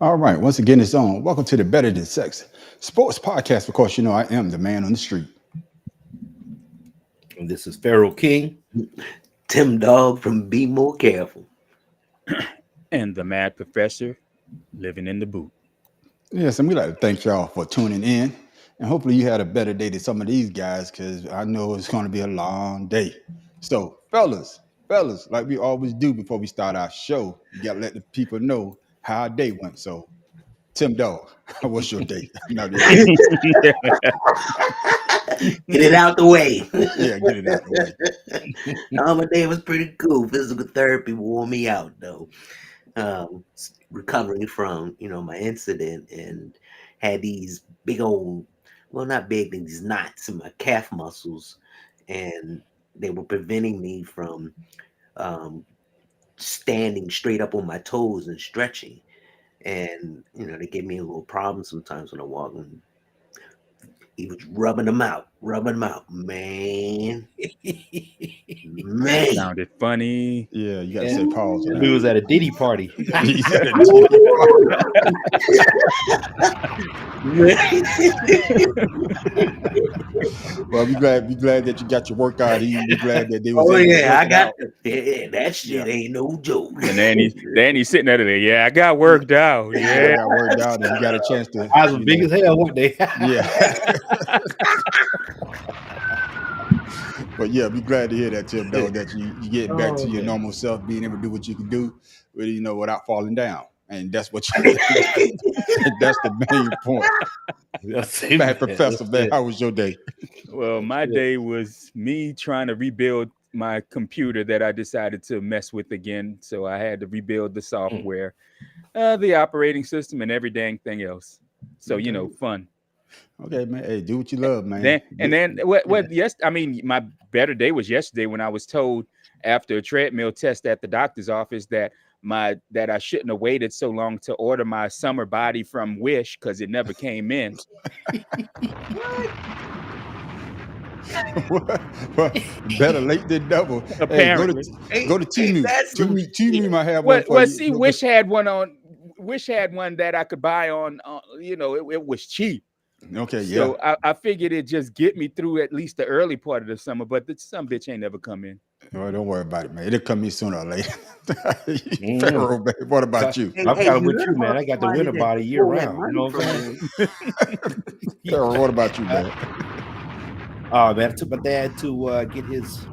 All right, once again, it's on. Welcome to the Better Than Sex Sports Podcast. Of course, you know I am the man on the street. And this is Pharaoh King. Tim Dog from Be More Careful. And the Mad Professor living in the boot. Yes, and we like to thank y'all for tuning in. And hopefully you had a better day than some of these guys, because I know it's going to be a long day. So, fellas, like we always do before we start our show, you got to let the people know how our day went. So, Tim Dog, what's your day? Get it out the way. Yeah, get it out the way. My day was pretty cool. Physical therapy wore me out, though. Recovering from, my incident, and had these big old, well, not big, these knots in my calf muscles, and they were preventing me from standing straight up on my toes and stretching. And, they give me a little problem sometimes when I walk. And he was rubbing them out, man. Man. Sounded funny. Yeah, you got to say pause. He was at a Diddy party. Well, be glad that you got your workout in. Be glad that they was. Oh yeah, I got that shit. Ain't no joke. And Danny's sitting there. Yeah, I got worked out. Yeah, I got worked out, and you got a chance to. I was big as hell, weren't they? Yeah. But yeah, be glad to hear that, Tim, though, that you getting back to your normal self, being able to do what you can do, really, without falling down. And that's what you that's the main point. Man, Professor, man, how was your day? Well, my day was me trying to rebuild my computer that I decided to mess with again. So I had to rebuild the software, the operating system, and every dang thing else. So, fun. Okay, man. Hey, do what you love, man. Yes, I mean, my better day was yesterday when I was told after a treadmill test at the doctor's office that I shouldn't have waited so long to order my summer body from Wish because it never came in. Well, better late than never. Apparently, go to Temu. Temu might have one. Well, see, Wish had one on. Wish had one that I could buy on. It was cheap. Okay, yeah. So I figured it'd just get me through at least the early part of the summer, but some bitch ain't never come in. Oh, don't worry about it, man. It'll come in sooner or later. Pharaoh, man. What about you? I'm kind of with you, man. I got the winter body year round. You know what I'm saying? Pharaoh, what about you, man? Man, I took my dad to get his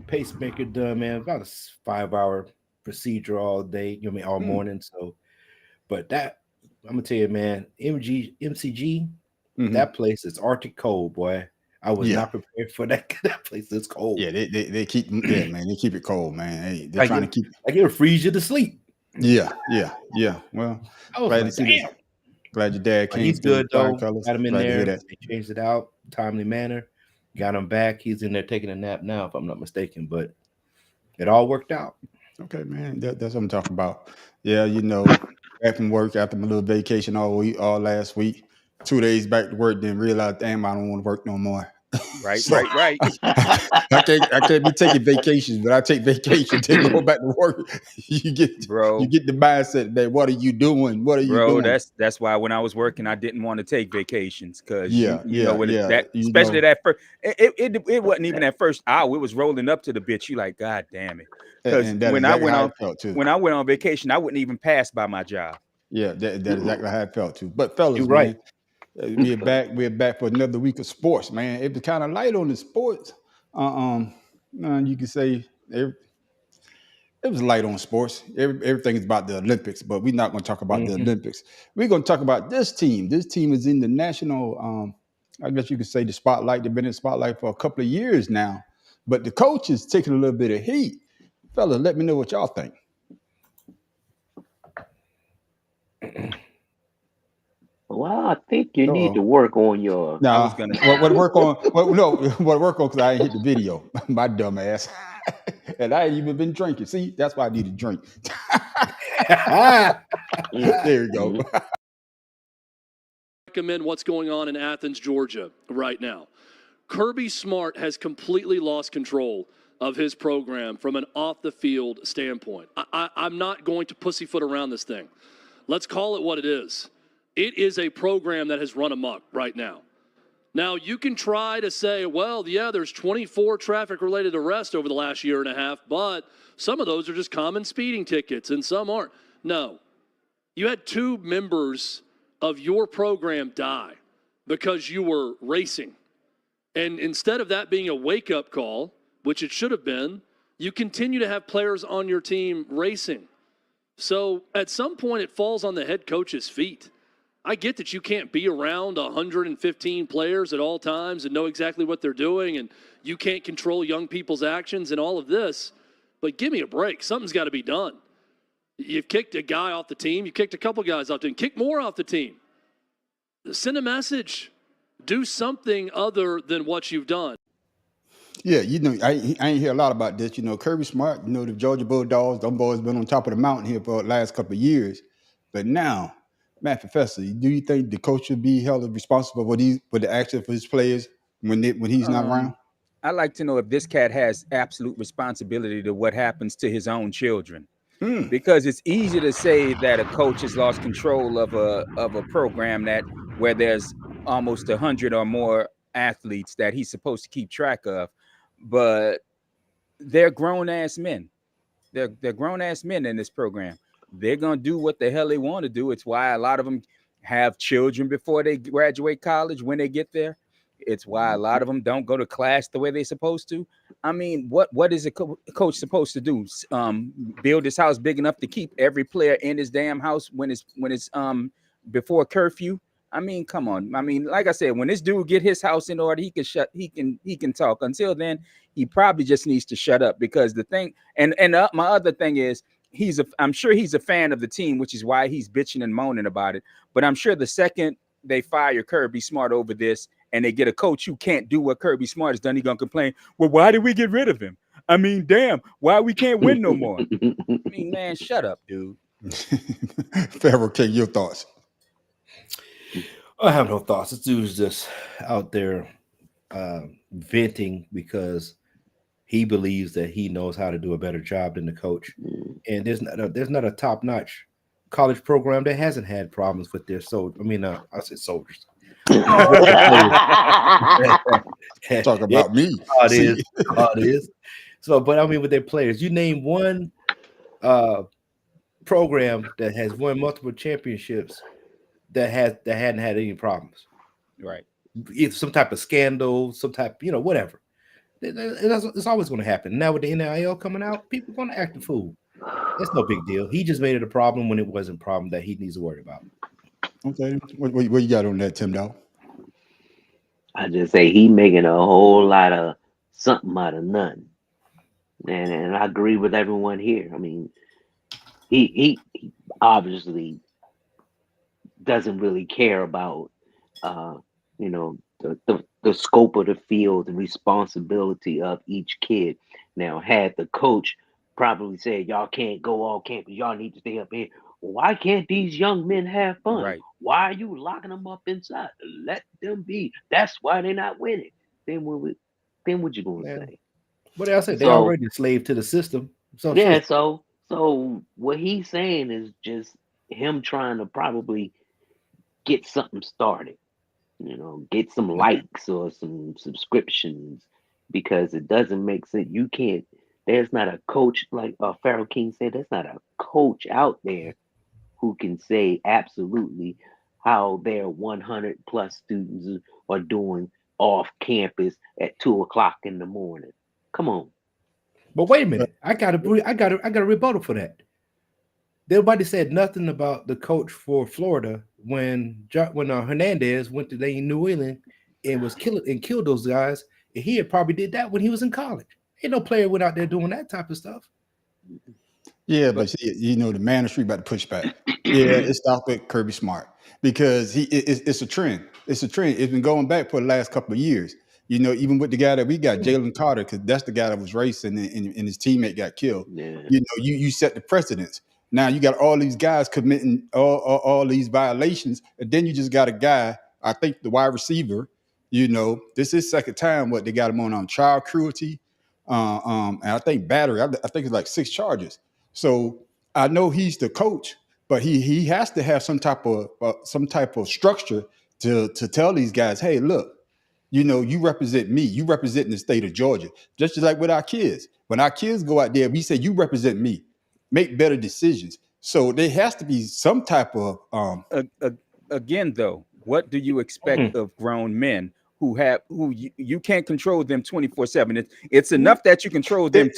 pacemaker done, man. About a 5-hour procedure all day, all morning. So, but that, I'm gonna tell you, man, MCG, that place is Arctic cold, boy. I was not prepared for that. That place is cold. Yeah, they keep man. They keep it cold, man. Hey, they're trying to keep. Like it'll freeze you to sleep. Yeah. Well, glad your dad came. He's good though. Got him in there. They changed it out, timely manner. Got him back. He's in there taking a nap now, if I'm not mistaken. But it all worked out. Okay, man. That's what I'm talking about. Yeah, back from work after my little vacation all last week. 2 days back to work, then realized, damn, I don't want to work no more. Right. I can't be taking vacations, but I take vacations to go back to work. You get the mindset, man. What are you doing? Bro, that's why when I was working, I didn't want to take vacations because especially that first. It wasn't even that first hour. It was rolling up to the bitch. You like, God damn it. Because when I went on vacation, I wouldn't even pass by my job. Yeah, that's exactly how I felt too. But fellas, you're right. We're back for another week of sports, man. It was kind of light on the sports. You can say it was light on sports. Everything is about the Olympics, but we're not going to talk about the Olympics. We're going to talk about this team. This team is in the national, I guess you could say the spotlight. They've been in the spotlight for a couple of years now, but the coach is taking a little bit of heat. Fellas, let me know what y'all think. Well, I think you need to work on your. No, I was gonna work on. What work on because I ain't hit the video. My dumb ass, and I ain't even been drinking. See, that's why I need a drink. There you go. Recommend what's going on in Athens, Georgia, right now. Kirby Smart has completely lost control of his program from an off-the-field standpoint. I'm not going to pussyfoot around this thing. Let's call it what it is. It is a program that has run amok right now. Now, you can try to say, well, yeah, there's 24 traffic-related arrests over the last year and a half, but some of those are just common speeding tickets and some aren't. No. You had 2 members of your program die because you were racing. And instead of that being a wake-up call, which it should have been, you continue to have players on your team racing. So at some point, it falls on the head coach's feet. I get that you can't be around 115 players at all times and know exactly what they're doing, and you can't control young people's actions and all of this, but give me a break. Something's got to be done. You've kicked a guy off the team. You kicked a couple guys off the team. Kick more off the team. Send a message. Do something other than what you've done. Yeah, I ain't hear a lot about this. Kirby Smart, the Georgia Bulldogs, them boys been on top of the mountain here for the last couple of years. But now, Matt Professor, do you think the coach should be held responsible for the action for his players when he's not around? I'd like to know if this cat has absolute responsibility to what happens to his own children. Because it's easy to say that a coach has lost control of a program where there's almost 100 or more athletes that he's supposed to keep track of, but they're grown-ass men. They're grown-ass men in this program. They're going to do what the hell they want to do. It's why a lot of them have children before they graduate college when they get there. It's why a lot of them don't go to class the way they're supposed to. I mean, what is a coach supposed to do? Build his house big enough to keep every player in his damn house when it's before curfew? I mean, come on. I mean, like I said, when this dude get his house in order, he can talk. Until then, he probably just needs to shut up, because the thing and my other thing is I'm sure he's a fan of the team, which is why he's bitching and moaning about it. But I'm sure the second they fire Kirby Smart over this and they get a coach who can't do what Kirby Smart has done, he's gonna complain, well, why did we get rid of him? I mean, damn, why we can't win no more? I mean, man, shut up, dude. Pharaoh King, your thoughts? I have no thoughts. This dude's just out there venting because he believes that he knows how to do a better job than the coach. And there's not a top-notch college program that hasn't had problems with their soldiers. I mean, I said soldiers. Talk about me. How it is. So, but I mean, with their players, you name one program that has won multiple championships that hadn't had any problems, right? It's some type of scandal, some type, whatever. It's always going to happen. Now with the NIL coming out, people are going to act a fool. That's no big deal. He just made it a problem when it wasn't a problem that he needs to worry about. Okay, what you got on that, Tim Dow? I just say he making a whole lot of something out of nothing, and I agree with everyone here. I mean, he obviously doesn't really care about the scope of the field, the responsibility of each kid. Now, had the coach probably said, y'all can't go on campus, y'all need to stay up here. Why can't these young men have fun? Right. Why are you locking them up inside? Let them be. That's why they're not winning. Then what you gonna say? What else? They're already a slave to the system. So yeah. So what he's saying is just him trying to probably get something started. Get some likes or some subscriptions, because it doesn't make sense. You can't. There's not a coach, like Pharaoh King said. There's not a coach out there who can say absolutely how their 100 plus students are doing off campus at 2:00 in the morning. Come on. But wait a minute. I got a rebuttal for that. Nobody said nothing about the coach for Florida when Hernandez went to New England and killed those guys. And he had probably did that when he was in college. Ain't no player went out there doing that type of stuff. Yeah, but the man on the street about to push back. Yeah, it stopped with Kirby Smart because it's a trend. It's a trend. It's been going back for the last couple of years. Even with the guy that we got, Jalen Carter, because that's the guy that was racing and his teammate got killed. Yeah. You set the precedence. Now you got all these guys committing all these violations, and then you just got a guy, I think the wide receiver, this is second time what they got him on child cruelty, and I think battery. I think it's like 6 charges. So I know he's the coach, but he has to have some type of structure to tell these guys, hey, look, you represent me. You represent the state of Georgia. Just like with our kids. When our kids go out there, we say, you represent me. Make better decisions. So there has to be some type of again, though, what do you expect of grown men who you can't control them 24/7? It's enough that you control them.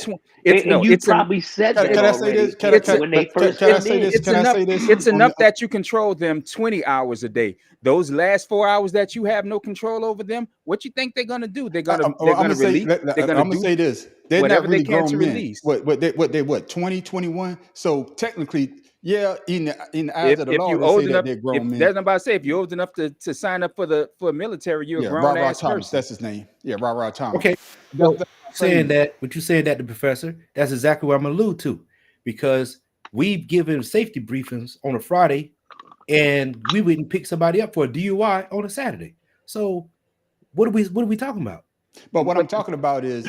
Probably said that. Can I say this? Can I say this? It's enough that you control them 20 hours a day. Those last 4 hours that you have no control over them, what you think they're gonna do? They're gonna release. I'm gonna say this. They're not really grown men. Release. What 20, 21? So technically, yeah, in the eyes of the law, old say enough, that they're grown men. That's what I'm about to say. If you're old enough to sign up for military, you're a grown ass Thomas, person. that's his name. Yeah, Ra Thomas. Okay. So saying that, what you saying that, the professor, that's exactly what I'm gonna allude to, because we've given safety briefings on a Friday, and we wouldn't pick somebody up for a DUI on a Saturday. So what are we talking about? But what I'm talking about is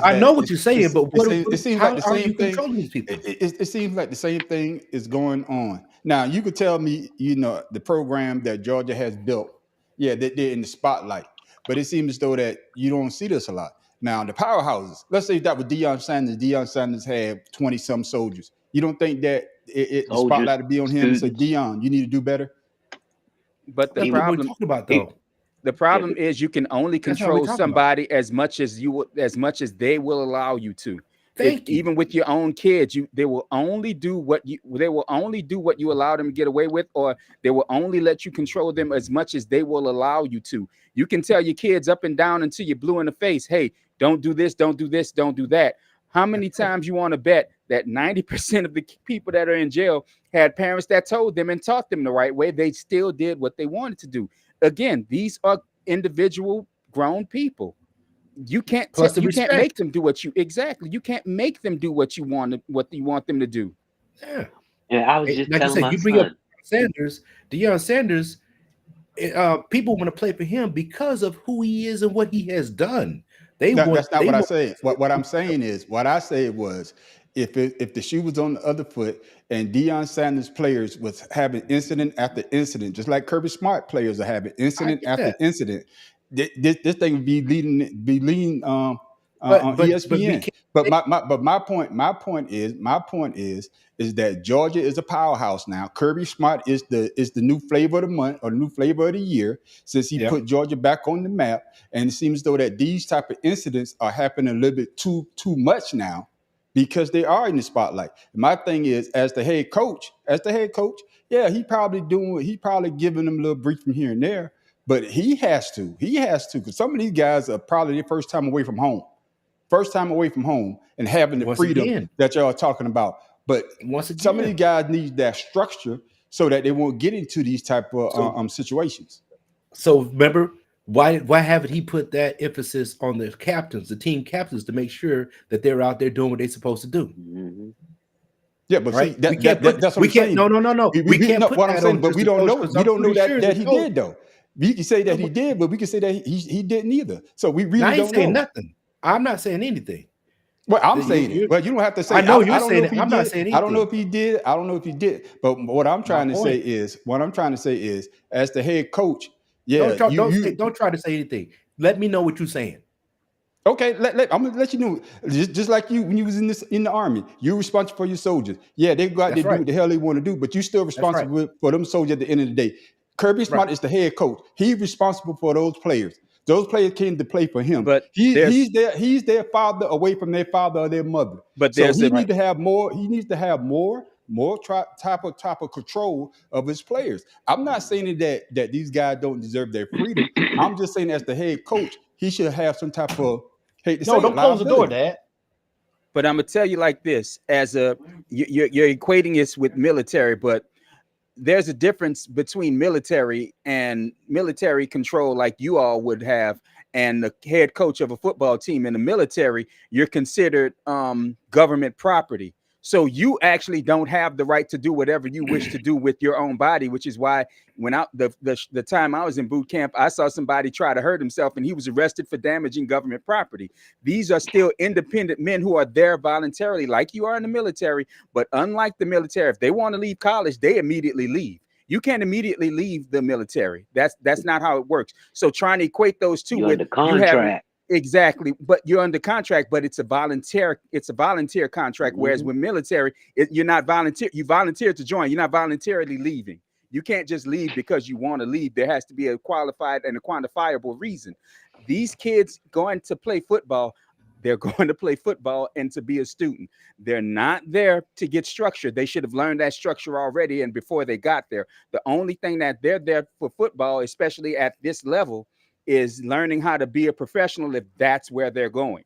I know what you're saying, but it seems like the same thing. Controlling these people? It seems like the same thing is going on. Now you could tell me, the program that Georgia has built, yeah, they're in the spotlight. But it seems as though that you don't see this a lot. Now the powerhouses, let's say that with Deion Sanders. Deion Sanders had 20-some soldiers. You don't think that the spotlight would be on him and say, Deion, you need to do better? But the problem we're talking about, though. The problem is you can only control somebody as much as they will allow you to. Even with your own kids, they will only do what you allow them to get away with, or they will only let you control them as much as they will allow you to. You can tell your kids up and down until you're blue in the face, hey, don't do this, don't do this, don't do that. How many times you want to bet that 90% of the people that are in jail had parents that told them and taught them the right way? They still did what they wanted to do. Again, these are individual grown people. You can't make them do you can't make them do what you want them to do. Yeah. I was just telling my son. You bring up Deion Sanders, people want to play for him because of who he is and what he has done. That's not what I said. What I'm saying is, what I said was, if the shoe was on the other foot and Deion Sanders players was having incident after incident, just like Kirby Smart players are having incident after incident, this thing would be leading on ESPN. But my point is that Georgia is a powerhouse now. Kirby Smart is the new flavor of the month or new flavor of the year since he put Georgia back on the map. And it seems though that these type of incidents are happening a little bit too much now, because they are in the spotlight. My thing is, as the head coach, yeah, he probably giving them a little brief from here and there, but he has to, because some of these guys are probably their first time away from home and having the freedom that y'all are talking about. But some of these guys need that structure so that they won't get into these type of situations. So remember, why haven't he put that emphasis on the captains, the team captains, to make sure that they're out there doing what they're supposed to do? Mm-hmm. Yeah, but right? That's what I'm saying. No. We can't put what I'm saying, but we don't know. We don't know that he did though. We can say that he did, but we can say that he didn't either. So we really don't know. I ain't saying nothing. I'm not saying anything. Well, I'm saying it. Well, you don't have to say. I know you're saying it. I'm not saying anything. I don't know if he did. But what I'm trying to say is, as the head coach, yeah, don't try to say anything. Let me know what you're saying. Okay, I'm gonna let you know. Just like you, when you was in the army, you're responsible for your soldiers. Yeah, they go out there do what the hell they want to do, but you're still responsible for them soldiers at the end of the day. Kirby Smart is the head coach. He's responsible for those players. Those players came to play for him. But he's their father away from their father or their mother. But so he needs to have more. He needs to have more type of control of his players. I'm not saying that these guys don't deserve their freedom. I'm just saying, as the head coach, he should have some type of don't close the door, Dad. But I'm gonna tell you like this: you're equating this with military, but there's a difference between military and military control, like you all would have, and the head coach of a football team. In the military, you're considered government property. So you actually don't have the right to do whatever you wish to do with your own body, which is why when the time I was in boot camp, I saw somebody try to hurt himself and he was arrested for damaging government property. These are still independent men who are there voluntarily, like you are in the military. But unlike the military, if they want to leave college, they immediately leave. You can't immediately leave the military. That's not how it works. So trying to equate those two, You're with under contract. Exactly, but you're under contract, but it's a volunteer contract. Whereas with military, you're not volunteer. You volunteer to join. You're not voluntarily leaving. You can't just leave because you want to leave. There has to be a qualified and a quantifiable reason. These kids going to play football, they're going to play football and to be a student. They're not there to get structure. They should have learned that structure already and before they got there. The only thing that they're there for football, especially at this level, is learning how to be a professional if that's where they're going.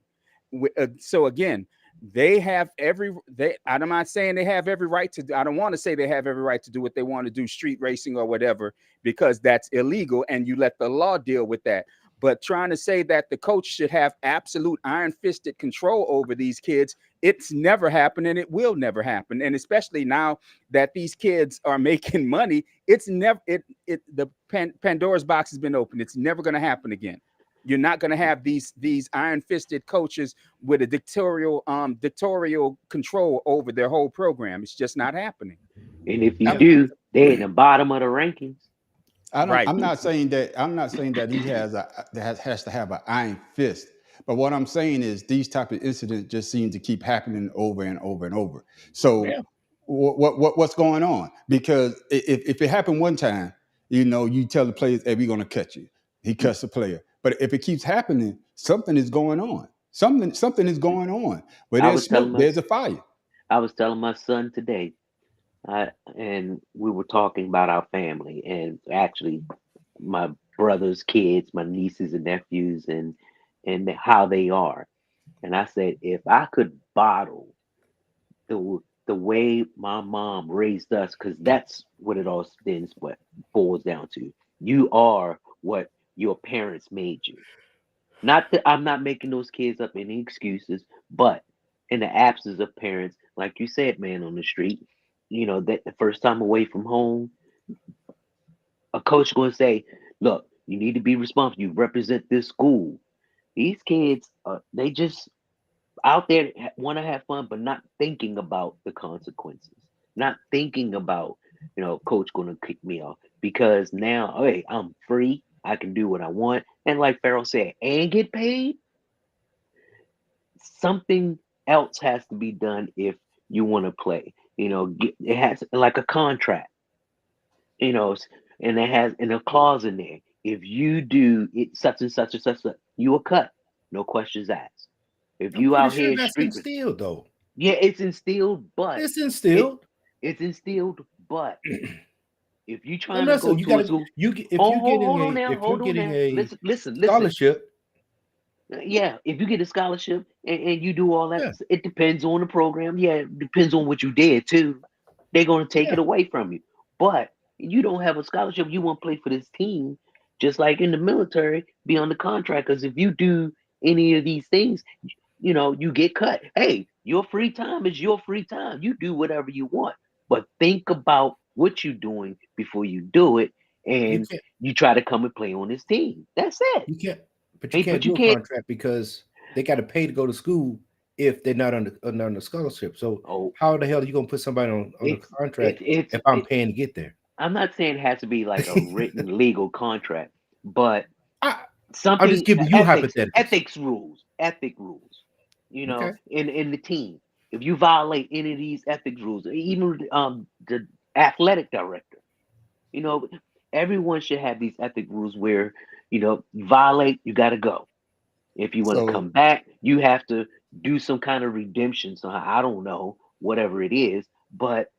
So again, I'm not saying they have every right to do, I don't want to say they have every right to do what they want to do, street racing or whatever, because that's illegal and you let the law deal with that. But trying to say that the coach should have absolute iron-fisted control over these kids, it's never happened and it will never happen. And especially now that these kids are making money, it's never the Pandora's box has been opened. It's never going to happen again. You're not going to have these iron-fisted coaches with a dictatorial control over their whole program. It's just not happening. And if you do, they're in the bottom of the rankings. I'm not saying that he has to have an iron fist. But what I'm saying is these type of incidents just seem to keep happening over and over and over. So what's going on? Because if it happened one time, you tell the players, hey, we're going to cut you. He cuts the player. But if it keeps happening, something is going on. Something is going on. Where there's smoke, there's a fire. I was telling my son today, and we were talking about our family and actually my brother's kids, my nieces and nephews, and how they are. And I said, if I could bottle the way my mom raised us, because that's what it all boils down to. You are what your parents made you. Not that I'm not making those kids up any excuses, but in the absence of parents, like you said, man, on the street, that the first time away from home, a coach going to say, look, you need to be responsible. You represent this school. These kids, they just out there want to have fun, but not thinking about the consequences. Not thinking about, coach going to kick me off because now, hey, I'm free. I can do what I want. And like Farrell said, and get paid. Something else has to be done if you want to play. It has like a contract, and it has a clause in there. If you do it, such and such and such, you will cut. No questions asked. If you out here, that's instilled though. Yeah, it's instilled, but it's instilled. It's instilled, but if you trying to go to a school, listen, scholarship. Yeah, if you get a scholarship and you do all that, it depends on the program. Yeah, it depends on what you did too. They're going to take it away from you. But you don't have a scholarship, you want to play for this team, just like in the military, be on the contract. Because if you do any of these things, you get cut. Hey, your free time is your free time. You do whatever you want. But think about what you're doing before you do it. And you try to come and play on this team. That's it. You can't. But you can't do a contract because they got to pay to go to school if they're not on the scholarship. So how the hell are you going to put somebody on a contract if I'm paying to get there? I'm not saying it has to be like a written legal contract, but something. I'm just giving you hypotheticals. Ethic rules, in the team. If you violate any of these ethics rules, even the athletic director, everyone should have these ethic rules where, you violate, you got to go. If you want to come back, you have to do some kind of redemption. So I don't know, whatever it is. But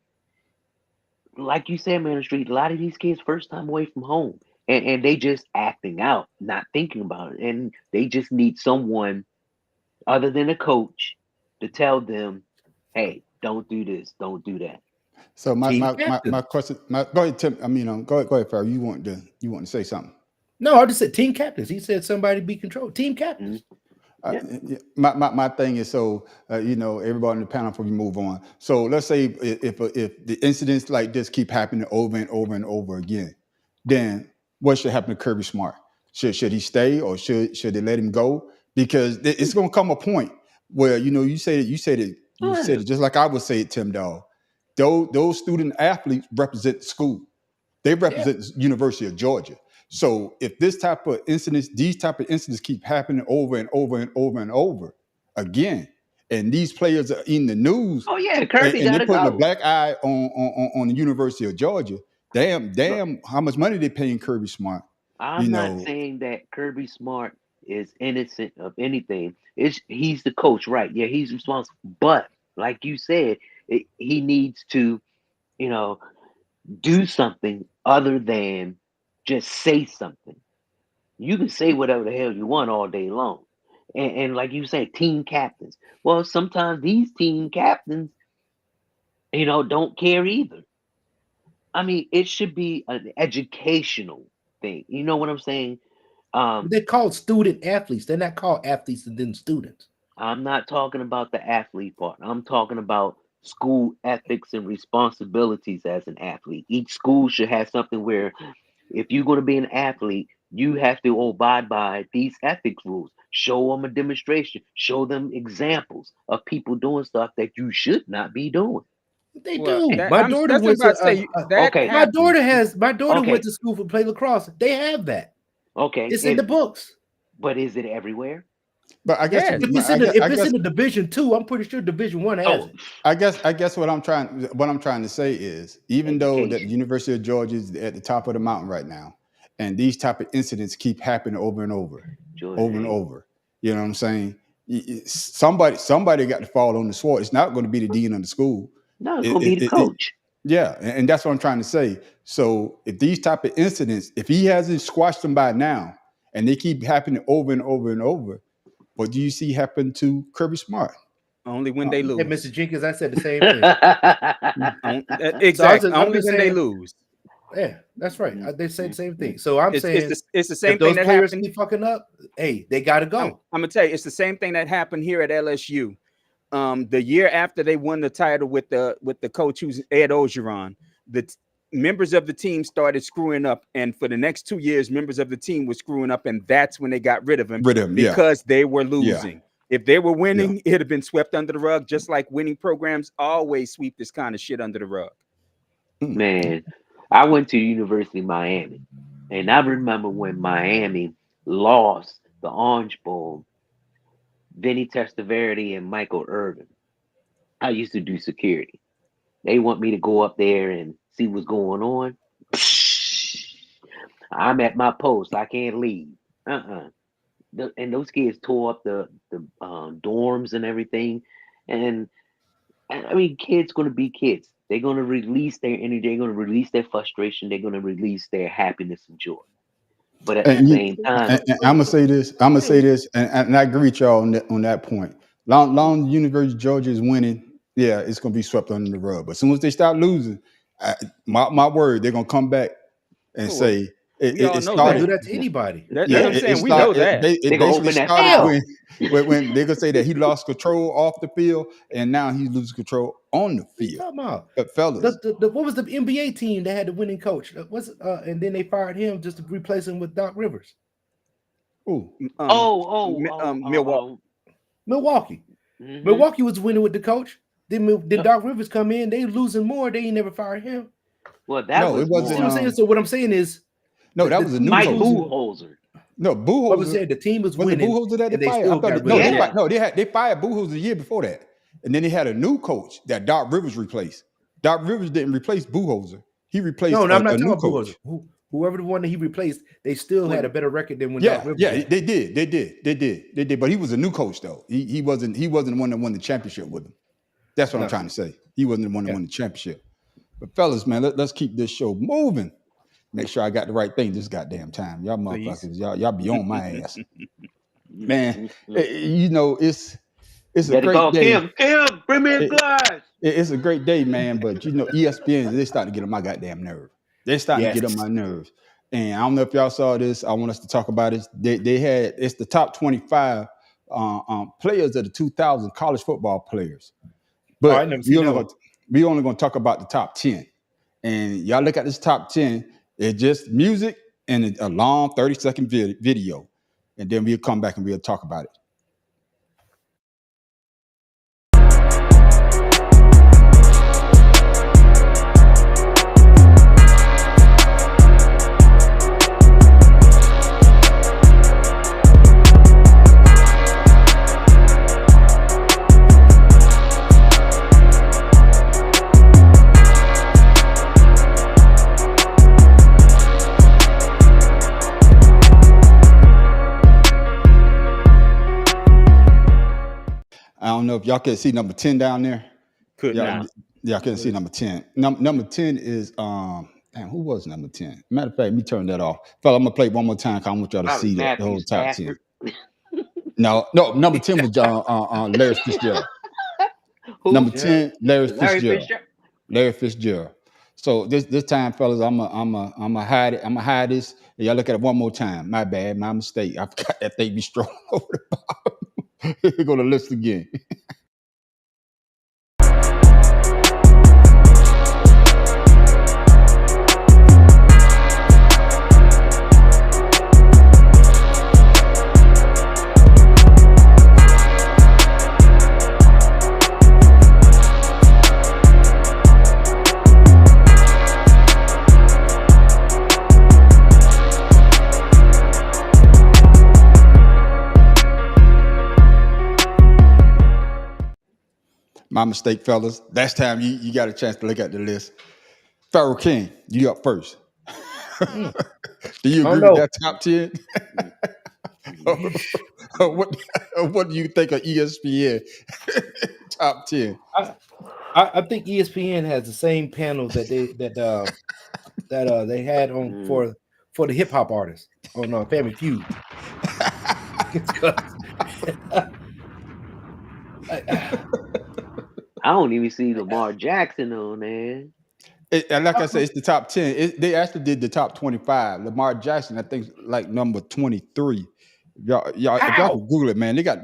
like you said, man, on the street, a lot of these kids first time away from home and they just acting out, not thinking about it. And they just need someone other than a coach to tell them, hey, don't do this, don't do that. So my question, go ahead, Tim. Go ahead, Farrell. You want to say something? No, I just said team captains. He said somebody be controlled. Team captains. My thing is, so everybody on the panel before we move on. So let's say if the incidents like this keep happening over and over and over again, then what should happen to Kirby Smart? Should he stay or should they let him go? Because it's going to come a point where you said it just like I would say it, Tim Dog. Those student athletes represent the school. They represent the University of Georgia. So if these type of incidents keep happening over and over and over and over again, and these players are in the news, Kirby and they're putting a black eye on the University of Georgia. Damn, how much money they paying Kirby Smart? I'm not saying that Kirby Smart is innocent of anything. He's the coach, right? Yeah, he's responsible. But like you said, he needs to, do something other than just say something. You can say whatever the hell you want all day long. And like you say, team captains. Well, sometimes these team captains, don't care either. I mean, it should be an educational thing. You know what I'm saying? They're called student athletes. They're not called athletes and then students. I'm not talking about the athlete part. I'm talking about school ethics and responsibilities as an athlete. Each school should have something where if you're going to be an athlete, you have to abide by these ethics rules. Show them a demonstration. Show them examples of people doing stuff that you should not be doing. They do. My daughter went to school for play lacrosse. They have that. Okay, it's in the books. But is it everywhere? But I guess if it's in the Division II, I'm pretty sure Division I has it. I guess what I'm trying to say is, even though that the University of Georgia is at the top of the mountain right now, and these type of incidents keep happening over and over, over and over. You know what I'm saying? Somebody got to fall on the sword. It's not going to be the dean of the school. No, it's going to be the coach. And that's what I'm trying to say. So if these type of incidents, if he hasn't squashed them by now, and they keep happening over and over and over, what do you see happen to Kirby Smart? Only when they lose. Hey, Mr. Jenkins, I said the same thing. Exactly. Only when they lose. Yeah, that's right. They say the same thing. So I'm saying it's the same thing that players keep fucking up. Hey, they got to go. I'm gonna tell you, it's the same thing that happened here at LSU. The year after they won the title with the coach who's Ed Ogeron, the members of the team started screwing up, and for the next 2 years, members of the team were screwing up, and that's when they got rid of him because they were losing. Yeah. If they were winning, it'd have been swept under the rug, just like winning programs always sweep this kind of shit under the rug. Man, I went to the University of Miami, and I remember when Miami lost the Orange Bowl, Vinny Testaverde and Michael Irvin. I used to do security. They want me to go up there and see what's going on. I'm at my post. I can't leave. And those kids tore up the dorms and everything. And I mean, kids going to be kids. They're going to release their energy. They're going to release their frustration. They're going to release their happiness and joy. But at the same time, I'm gonna say this, and I agree with y'all on that point. Long University of Georgia is winning, it's gonna be swept under the rug. But as soon as they start losing, my word, they're gonna come back and say it started. Do that to anybody. That's what I'm saying. We know that. It basically started when they're gonna say that he lost control off the field, and now he loses control on the field. But fellas, what was the NBA team that had the winning coach? And then they fired him just to replace him with Doc Rivers. Milwaukee. Milwaukee. Mm-hmm. Milwaukee was winning with the coach. Then Doc Rivers come in? They losing more. They ain't never fired him. Well, it wasn't. What I'm saying. So what I'm saying is, that was a new Mike Budenholzer. No, Budenholzer. I was saying the team was winning. Budenholzer that they fired? They fired Budenholzer the year before that, and then they had a new coach that Doc Rivers replaced. Doc Rivers didn't replace Budenholzer. He replaced I'm not talking about coach. Whoever the one that he replaced, they still had a better record than when Doc Rivers. They did. But he was a new coach though. He wasn't the one that won the championship with him. That's what I'm trying to say. He wasn't the one that won the championship. But fellas, man, let's keep this show moving. Make sure I got the right thing this goddamn time. Y'all motherfuckers, y'all be on my ass. Man, it's a great day. Kim, bring me a glass. It's a great day, man. But ESPN, they start to get on my goddamn nerve. They're starting to get on my nerves. And I don't know if y'all saw this. I want us to talk about this. It's the top 25 players of the 2000 college football players. But we only going to talk about the top 10. And y'all look at this top 10, it's just music and a long 30-second video. And then we'll come back and we'll talk about it. I don't know if y'all can see number 10 down there. Y'all can see number 10. Number 10 is damn, who was number 10? Matter of fact, let me turn that off. Fella, I'm gonna play it one more time because I want y'all to see the whole top 10. No, number 10 was Larry Fitzgerald. Number 10, Larry Fitzgerald. Larry Fitzgerald. So this time, fellas, I'm gonna hide it. I'm gonna hide this. Y'all look at it one more time. My bad, my mistake. I forgot that thing be strong over the bottom. We're gonna list again. My mistake, fellas. Last time you got a chance to look at the list. Pharaoh King, you up first. Do you agree with that top 10? What do you think of ESPN top 10? I think ESPN has the same panel that they had on for the hip hop artists on Family Feud. I don't even see Lamar Jackson on there. And like I said, it's the top 10. They actually did the top 25. Lamar Jackson, I think, like number 23. Y'all, if y'all can Google it, man. They got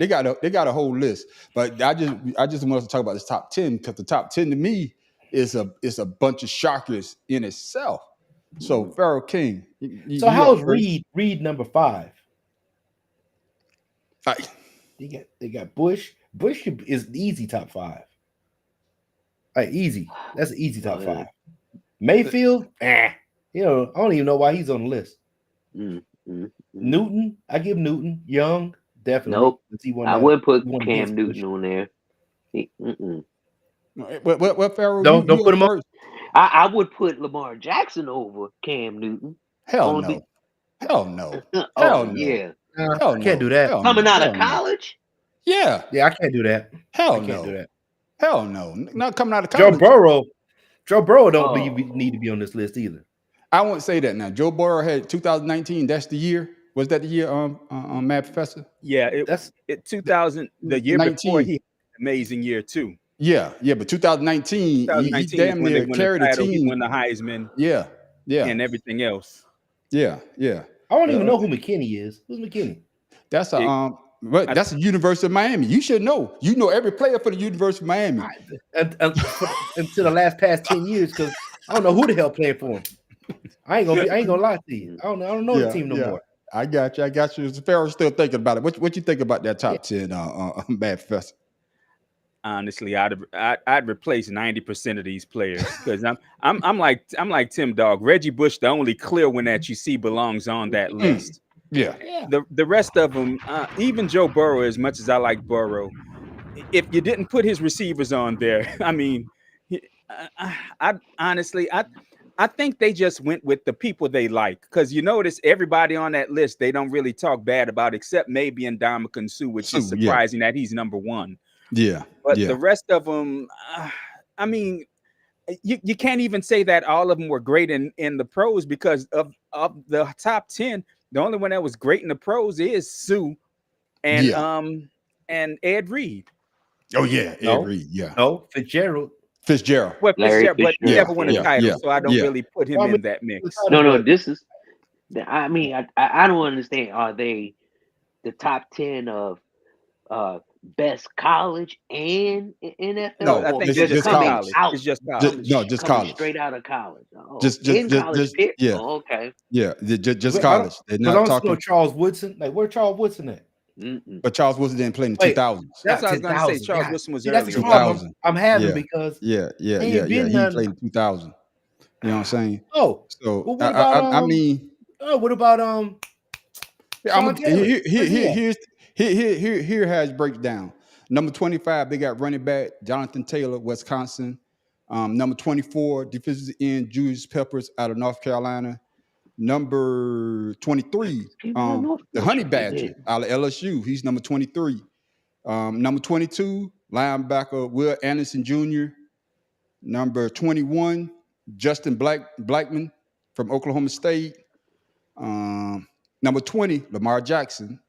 a whole list. But I just wanted to talk about this top 10 because the top 10 to me is a bunch of shockers in itself. So Pharaoh King. So how's Reed number 5? They got Bush. Bush is the easy top 5. Easy. That's an easy top 5. Mayfield, I don't even know why he's on the list. Newton, I give Newton. Young, definitely. Nope. I wouldn't put Cam Newton on there. What Pharaoh? Don't put him up. I would put Lamar Jackson over Cam Newton. Hell no. Hell no. Hell no. Yeah. I can't do that. Coming out of college? Yeah. Yeah, I can't do that. Hell no. Can't do that. Hell no. Not coming out of college. Joe Burrow don't need to be on this list either. I won't say that now. Joe Burrow had 2019. That's the year. Was that the year, Mad Professor? Yeah, that's 2000. The year 19. Before, he had an amazing year too. Yeah, but 2019 he damn near carried the team. He won the Heisman. Yeah, and everything else. Yeah. I don't even know who McKinney is. Who's McKinney? That's that's the University of Miami. You should know. You know every player for the University of Miami. Until the past 10 years, because I don't know who the hell playing for him. I ain't gonna lie to you. I don't know the team no more. I got you. Pharaoh's still thinking about it. What you think about that top 10 Bad Professor? Honestly, I'd replace 90% of these players because I'm like Tim Dog. Reggie Bush, the only clear one that you see belongs on that list. Yeah. The rest of them, even Joe Burrow, as much as I like Burrow, if you didn't put his receivers on there, I mean, I honestly think they just went with the people they like, because you notice everybody on that list they don't really talk bad about, except maybe Ndamukong Suh, which is surprising that he's number 1. Yeah, but the rest of them, I mean, you can't even say that all of them were great in the pros, because of the top 10. The only one that was great in the pros is Suh and Ed Reed. Oh yeah, Ed Reed. Yeah. No, Fitzgerald. Well, Fitzgerald, but he never won a title, so I don't really put him in that mix. No, this is. I mean, I don't understand. Are they the top 10 of best college and NFL? No, I or think just coming college. out? It's just college. Just coming college. straight out of college. Oh, Just Pitt? yeah. Oh, okay. Yeah, just But college. They're Because I not don't talking. know Charles Woodson. Like, where Charles Woodson at? But Charles Woodson didn't play in the Wait, 2000s. That's what I was going to say. 10,000. Charles God. Woodson was See, that's the earlier. problem 2000. I'm having Yeah. because Yeah. ain't been He none. played in 2000. You know what I'm saying? Oh, So well, what about I mean, what about Sean Taylor? here has breakdown. Number 25, they got running back Jonathan Taylor, Wisconsin. Number 24, defensive end Julius Peppers out of North Carolina. Number 23, the Honey Badger out of LSU. He's number 23. Number 22, linebacker Will Anderson Jr. Number 21, Justin Blackman from Oklahoma State. Number 20, Lamar Jackson.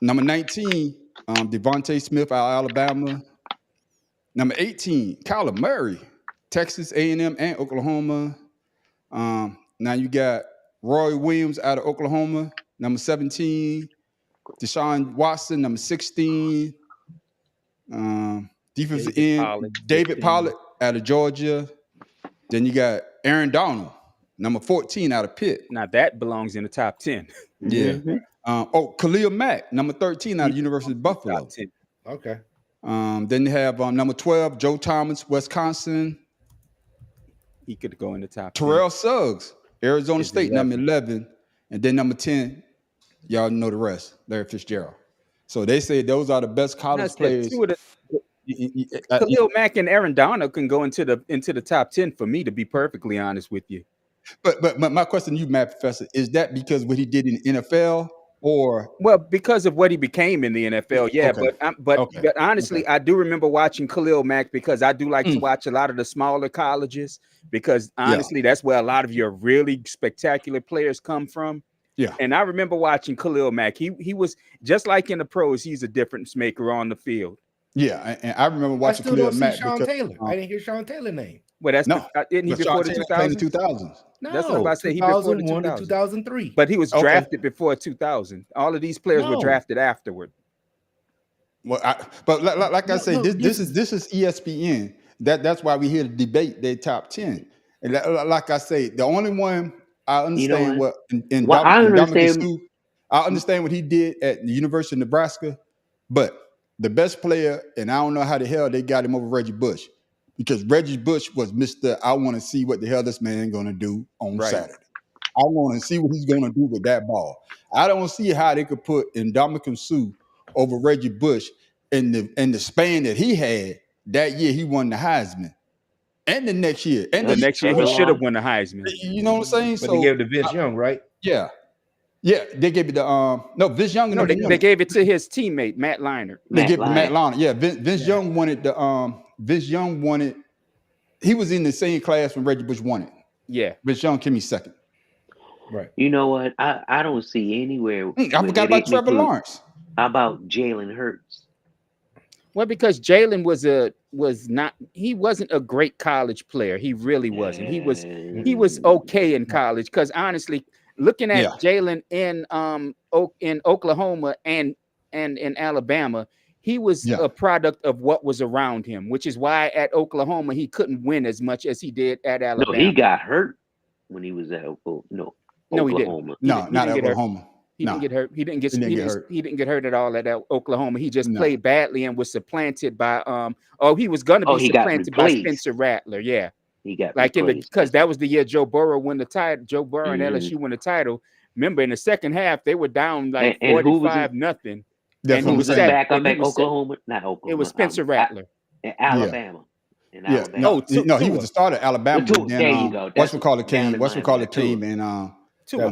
Number 19, Devontae Smith out of Alabama. Number 18, Kyler Murray, Texas A&M and Oklahoma. Now you got Roy Williams out of Oklahoma. Number 17, Deshaun Watson. Number 16, defensive end David Pollard out of Georgia. Then you got Aaron Donald, number 14 out of Pitt. Now that belongs in the top 10. Yeah. Khalil Mack, number 13 out of University of Buffalo. Top 10. Okay. Then you have number 12, Joe Thomas, Wisconsin. He could go in the top 10. Terrell Suggs, Arizona State, number 11. And then number 10, y'all know the rest, Larry Fitzgerald. So they say those are the best college players. Khalil Mack and Aaron Donald can go into the top 10 for me, to be perfectly honest with you. But my question to you, Matt Professor, is that because what he did in the NFL? Or because of what he became in the NFL, yeah. Okay. But honestly, I do remember watching Khalil Mack because I do like to watch a lot of the smaller colleges because honestly, that's where a lot of your really spectacular players come from. Yeah. And I remember watching Khalil Mack. He was just like in the pros. He's a difference maker on the field. Yeah, and I remember watching Khalil Mack. Sean Taylor. I didn't hear Sean Taylor's name. Well, that's didn't he before the 2000s? No, that's what I'm about to say. He before the 2001 to 2003. But he was drafted before 2000. All of these players were drafted afterward. Well, like I say, this is ESPN. That's why we hear the debate. They top 10. And like I say, the only one I understand I understand what he did at the University of Nebraska, but the best player, and I don't know how the hell they got him over Reggie Bush. Because Reggie Bush was Mr. I want to see what the hell this man going to do on Saturday. I want to see what he's going to do with that ball. I don't see how they could put Ndamukong Suh over Reggie Bush in the span that he had that year. He won the Heisman, and the next year, and the next year he should have won the Heisman. You know what I'm saying? But they gave it to Vince Young, right? Yeah. They gave it to Vince Young. No, they gave it to his teammate Matt Leinart. They gave it to Matt Leinart. Yeah, Vince Young wanted the Vince Young wanted. He was in the same class when Reggie Bush won it. Yeah, Vince Young came second. Right. You know what? I don't see anywhere. I forgot about Trevor Lawrence. How about Jalen Hurts? Well, because Jalen he wasn't a great college player. He really wasn't. He was okay in college. Because honestly, looking at Jalen in Oklahoma and in Alabama, he was a product of what was around him, which is why at Oklahoma he couldn't win as much as he did at Alabama. No, he got hurt when he was at Oklahoma. No, he didn't. Not at Oklahoma. He didn't get hurt. He didn't get hurt at all at Oklahoma. He just played badly and was supplanted by he was going to be supplanted by Spencer Rattler. Yeah. He got because that was the year Joe Burrow won the title. Joe Burrow and LSU won the title. Remember, in the second half, they were down like 45-0. And who was the backup at Oklahoma? Not Oklahoma. It was Spencer Rattler. In Alabama. Yeah. No, he was the starter at Alabama. There you go. What's called it came and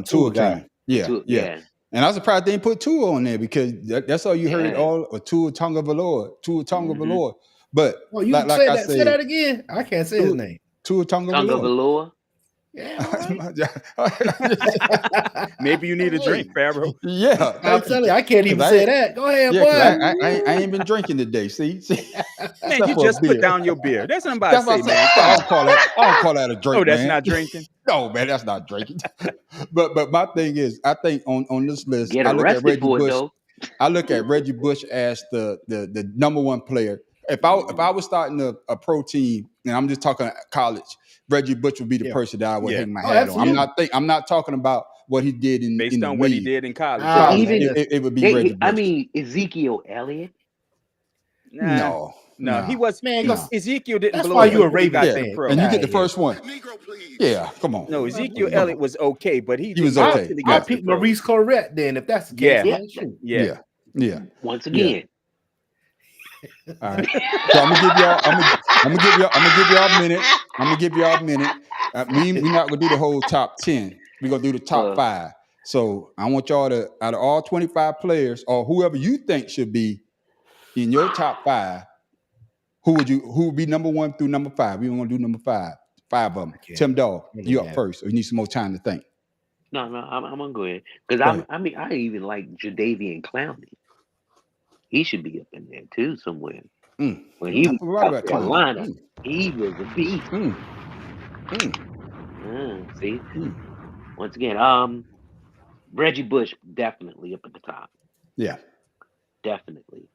Tua guy. Yeah. And I was surprised they didn't put Tua on there because that's all you heard all Tua Tagovailoa. But say that again. I can't say his name. Tua Tagovailoa. Yeah. Maybe you need a drink, Pharaoh. Yeah. I'm telling you, I can't even say that. Go ahead, boy. I ain't been drinking today. See? Man, you just put down your beer. That's what I'm about to say, man. I don't call that a drink. Oh, that's not drinking? No, man, that's not drinking. But my thing is, I think on this list, get arrested for it, though. I look at Reggie Bush as the number one player. If I was starting a pro team, and I'm just talking college, Reggie Bush would be the person that I would hang my hat on. I'm not talking about what he did in based on what he did in college. So even it would be Reggie Bush. I mean, Ezekiel Elliott. No, he was Ezekiel didn't. That's blow why up you a until he Ravens got fan. the pro. And you get the first one. Yeah, come on. No, Ezekiel Elliott was okay, but he was didn't okay. until he I'll got the pick pro. Maurice Clarett then, if that's the case. Yeah. Once again. All right. So I'm gonna give y'all a minute. I'm gonna give y'all a minute. We're not gonna do the whole top 10. We're gonna do the top 5. So I want y'all to, out of all 25 players, or whoever you think should be in your top 5, who would be number 1 through number 5? We're gonna do number 5. 5 of them. Okay. Tim Dog, you up first. We need some more time to think. No, I'm gonna go ahead because I even like Jadeveon Clowney. He should be up in there too somewhere. When he was at Carolina, he was a beast. See, once again, Reggie Bush definitely up at the top. Yeah, definitely.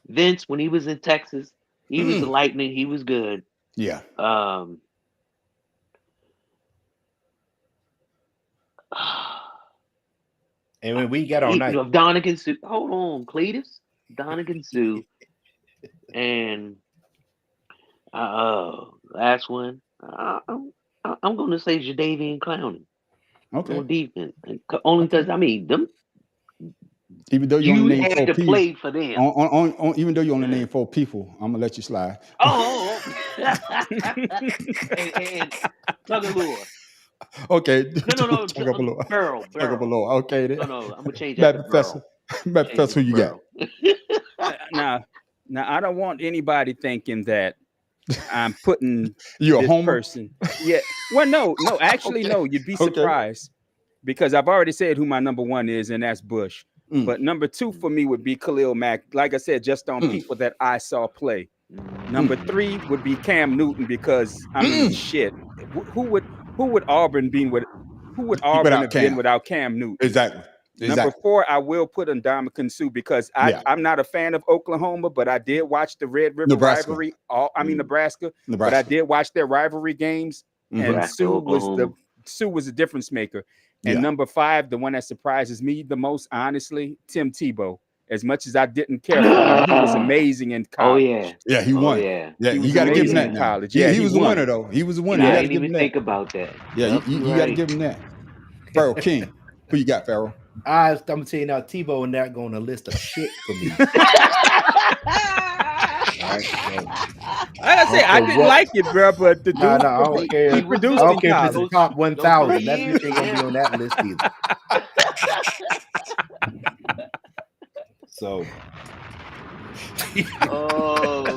Vince, when he was in Texas, he was the Lightning. He was good. Yeah. And when we got all night, Donegan Sue. Hold on, Cletus. Donegan Sue. And last one. I'm going to say Jadeveon Clowney. Okay. On defense, only because I mean them. Even though you only had to play for them. Even though you only named 4 people, I'm gonna let you slide. and Tagalua. Okay. No. Burrow. Okay. Then. No. I'm gonna change that. Professor, who you got? Now, I don't want anybody thinking that I'm putting you a homer person. Yeah. Well, no. Actually, no. You'd be surprised because I've already said who my number 1 is, and that's Bush. But number 2 for me would be Khalil Mack. Like I said, just on people that I saw play. Number 3 would be Cam Newton because I mean, shit. Who would Auburn be with? Who would Auburn have been without Cam Newton? Exactly. Number 4, I will put Ndamukong Suh because I'm not a fan of Oklahoma, but I did watch the Red River rivalry. Nebraska. But I did watch their rivalry games, and Suh was a difference maker. And number 5, the one that surprises me the most, honestly, Tim Tebow. As much as I didn't care for him, he was amazing in college. Yeah, he won. Yeah, you got to give him that in now. college. Yeah, he was a winner though. He was a winner. I didn't even think about that. Yeah, you got to give him that. Pharaoh King, who you got, Pharaoh? I'm gonna tell you now, Tebow and that going to list of shit for me. I say I didn't like it, bro, but the dude I don't care. he produced I don't care if in it's the top 1,000. That bitch ain't gonna be on that list either. So,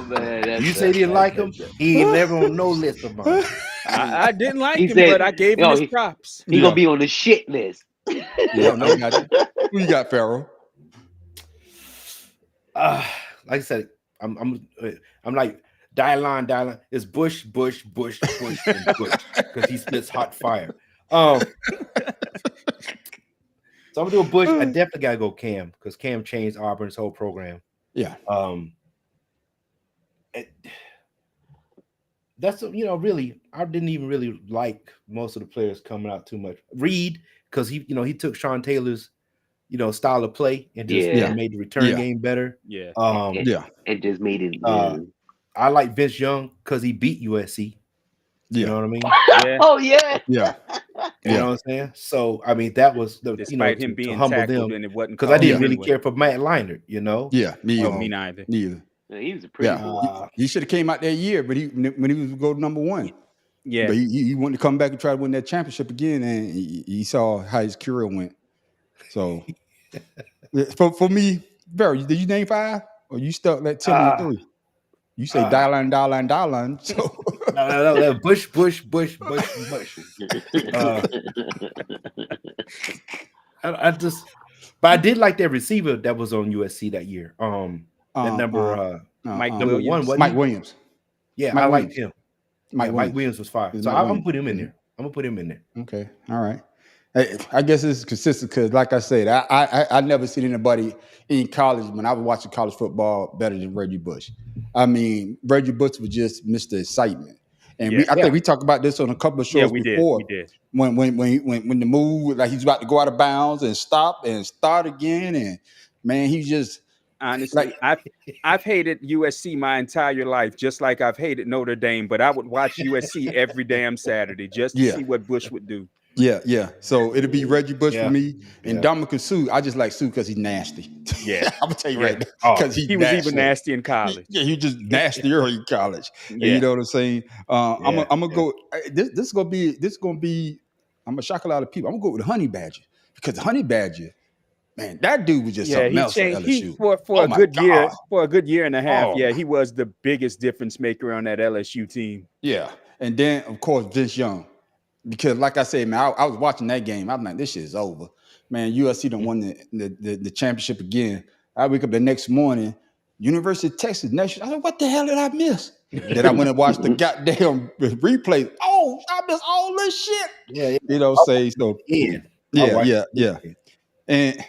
man, you say you didn't like him? He ain't never on no list of mine. I didn't like him, but I gave him his props. He gonna be on the shit list. No, got you. Who you got, Pharaoh? Like I said, I'm like Dylan. It's Bush, and Bush because he spits hot fire. So I'm gonna do a Bush. I definitely gotta go Cam because Cam changed Auburn's whole program. Yeah. That's really I didn't even really like most of the players coming out too much. Reed because he took Sean Taylor's style of play and just made the return game better. Yeah. And just made it. I like Vince Young because he beat USC. You know what I mean? Yeah. Oh yeah. Yeah. You know what I'm saying? So I mean that was the despite him being humble tackled them and it wasn't because I didn't really care for Matt Leinart. Yeah, me neither. Neither. Yeah, he was a pretty boy. He should have came out that year, but when he was go number 1. Yeah, but he wanted to come back and try to win that championship again, and he saw how his career went. So for me, Barry, did you name 5 or you stuck at 10 and 3? You say Dylan. So no, Bush. But I did like that receiver that was on USC that year. That number number 1, Mike Williams. Yeah, Mike I Williams. liked him. Mike Williams was fire. So I'm gonna put him in there. Okay, all right. I guess it's consistent because, like I said, I never seen anybody in college when I was watching college football better than Reggie Bush. I mean, Reggie Bush was just Mr. Excitement, and I think we talked about this on a couple of shows before. We did. When the move, like he's about to go out of bounds and stop and start again, and man, he just honestly, I've hated USC my entire life, just like I've hated Notre Dame. But I would watch USC every damn Saturday just to see what Bush would do. Yeah. So it'll be Reggie Bush for me, and Ndamukong Suh. I just like Suh because he's nasty. Yeah, I'm gonna tell you right now, because he was even nasty in college. He just nasty early in college. You know what I'm saying? I'm gonna go. This is gonna be. I'm gonna shock a lot of people. I'm gonna go with the Honey Badger, because the Honey Badger, man, that dude was just something else at LSU. For a good year and a half. Yeah, he was the biggest difference maker on that LSU team. Yeah, and then of course Vince Young. Because, like I said, man, I was watching that game. I'm like, this shit is over. Man, USC done won the championship again. I wake up the next morning, University of Texas. I said, what the hell did I miss? Then I went and watched the goddamn replay. Oh, I missed all this shit. Yeah. You know, say so. Yeah. And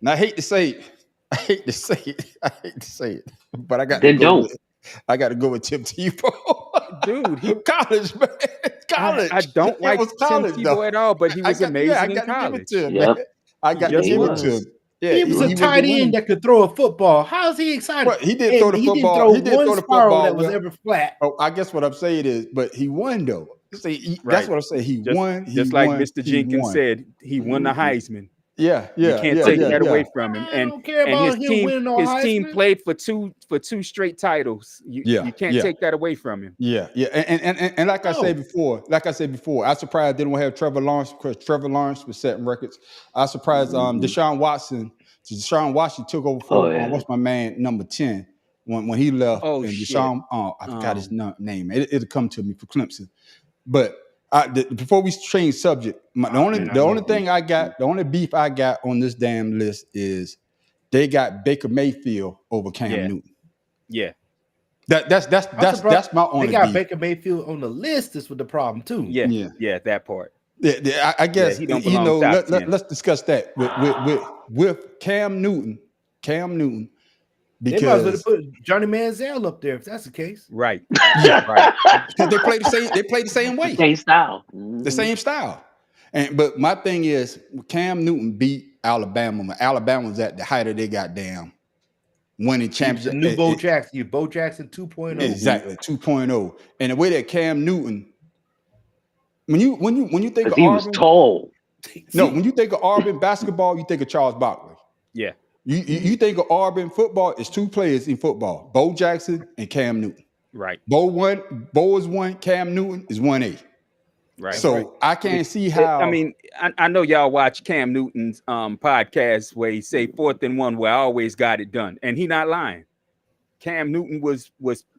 I hate to say it. But I got then don't. I got to go with Tim Tebow. Dude, college, man. College. I don't like Tim Tebow at all, but he was amazing in college. I got to give it to him. Yeah, he was a tight end that could throw a football. How's he excited? Well, he did throw the football. He did throw the football that was ever flat. Oh, I guess what I'm saying is, but he won though. That's what I'm saying. He won. Just like Mr. Jenkins said, he won the Heisman. Yeah. You can't take that away from him. And his team played for two straight titles. You can't take that away from him. Yeah. And like I said before, I surprised they didn't have Trevor Lawrence, because Trevor Lawrence was setting records. I surprised Deshaun Watson took over for what's my man number 10 when he left. Oh, and shit. Deshaun, I forgot his name. It'll come to me for Clemson. But before we change subject, the only beef I got on this damn list is they got Baker Mayfield over Cam Newton. Yeah. That's my only. They got beef. Baker Mayfield on the list. Is with the problem too. Yeah, that part. Yeah, I guess let's discuss that with Cam Newton. Because they might as well put Johnny Manziel up there if that's the case. Right. Right. Because they play the same way. Same style. The same style. But my thing is, Cam Newton beat Alabama when Alabama was at the height of their goddamn winning championship. New Bo Jackson. Bo Jackson 2.0. Exactly, 2.0. And the way that Cam Newton, when you think of he Auburn, was tall. No, when you think of Auburn basketball, you think of Charles Barkley. Yeah. You think of Auburn football, it's two players in football, Bo Jackson and Cam Newton. Right. Bo is 1, Cam Newton is 1A. Right. So I can't see how. I mean, I know y'all watch Cam Newton's podcast where he say 4th and 1, where I always got it done, and he not lying. Cam Newton was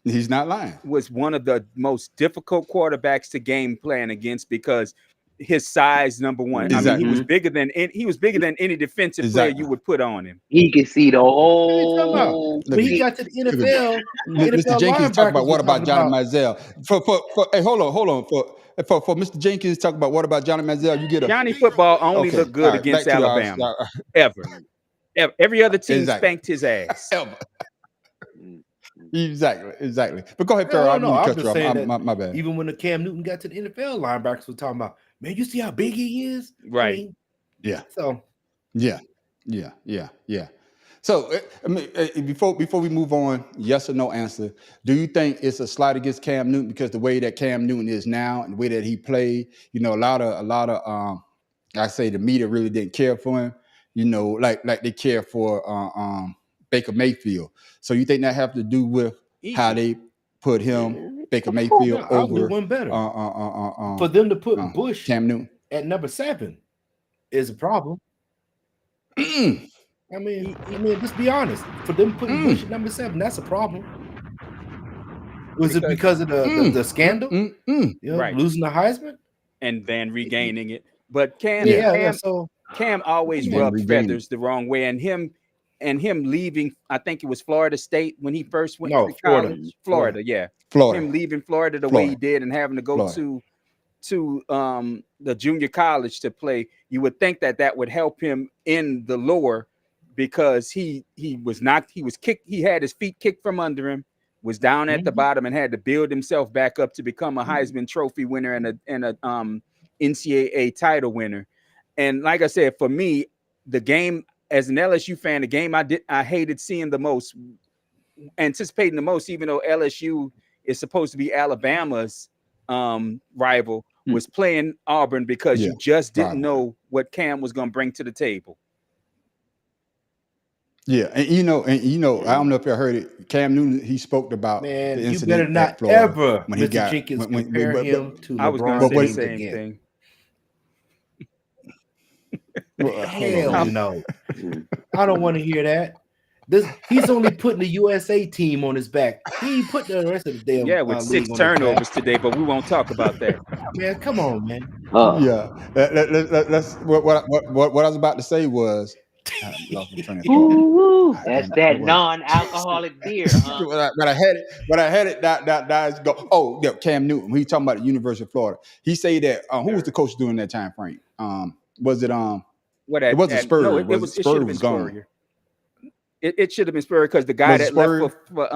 he's not lying. Was one of the most difficult quarterbacks to game plan against because his size, number one. Exactly. I mean, he was bigger than any defensive player you would put on him. He could see the whole. When he got to the NFL, Mr. Jenkins talk about what about Johnny Manziel? Hold on. For Mr. Jenkins talk about what about Johnny Manziel? You get Johnny football only looked good against Alabama. Ever. Every other team spanked his ass. Ever. Exactly. But go ahead, Farrell. I'm just saying my bad. Even when the Cam Newton got to the NFL, linebackers were talking about, man, you see how big he is? Right. I mean, yeah. So. Yeah. So, I mean, before we move on, yes or no answer. Do you think it's a slight against Cam Newton because the way that Cam Newton is now and the way that he played? You know, a lot of I say the media really didn't care for him. You know, like they care for Baker Mayfield. So you think that have to do with how they put him, Baker Mayfield, over one better. For them to put Bush Cam Newton at number 7 is a problem. I mean, let's be honest. For them putting Bush at number 7, that's a problem. Was it because of the scandal? Right. Losing the Heisman and then regaining it. But Cam always rubbed feathers the wrong way, and him leaving, I think it was Florida State when he first went to college. Florida. Him leaving Florida the way he did and having to go to to the junior college to play, you would think that would help him in the lore, because he had his feet kicked from under him, was down at the bottom, and had to build himself back up to become a Heisman Trophy winner and a NCAA title winner. And like I said, for me, the game, as an LSU fan, the game I hated seeing the most, anticipating the most, even though LSU is supposed to be Alabama's rival, was playing Auburn, because you just didn't know what Cam was going to bring to the table. Yeah, and you know, I don't know if you heard it. Cam Newton, he spoke about Man, the you incident better at not Florida ever, when he Mr. got Jenkins, when- compare but- him to I was LeBron going to say the James same again. thing. Hell no. I don't want to hear that. He's only putting the USA team on his back. He ain't put the rest of the damn With league 6 on his turnovers back. today, but we won't talk about that. Man, come on, man. Yeah, let's what I was about to say was, I lost my train of thought. Ooh, God that's damn it, that what was it? non-alcoholic beer, huh? But I had it. That go. Oh, yeah, Cam Newton. He talking about the University of Florida. He say that. Who was the coach during that time frame? Was it It wasn't Spurrier. No, it should have been Spurrier. It should have been Spurrier, because the guy that left for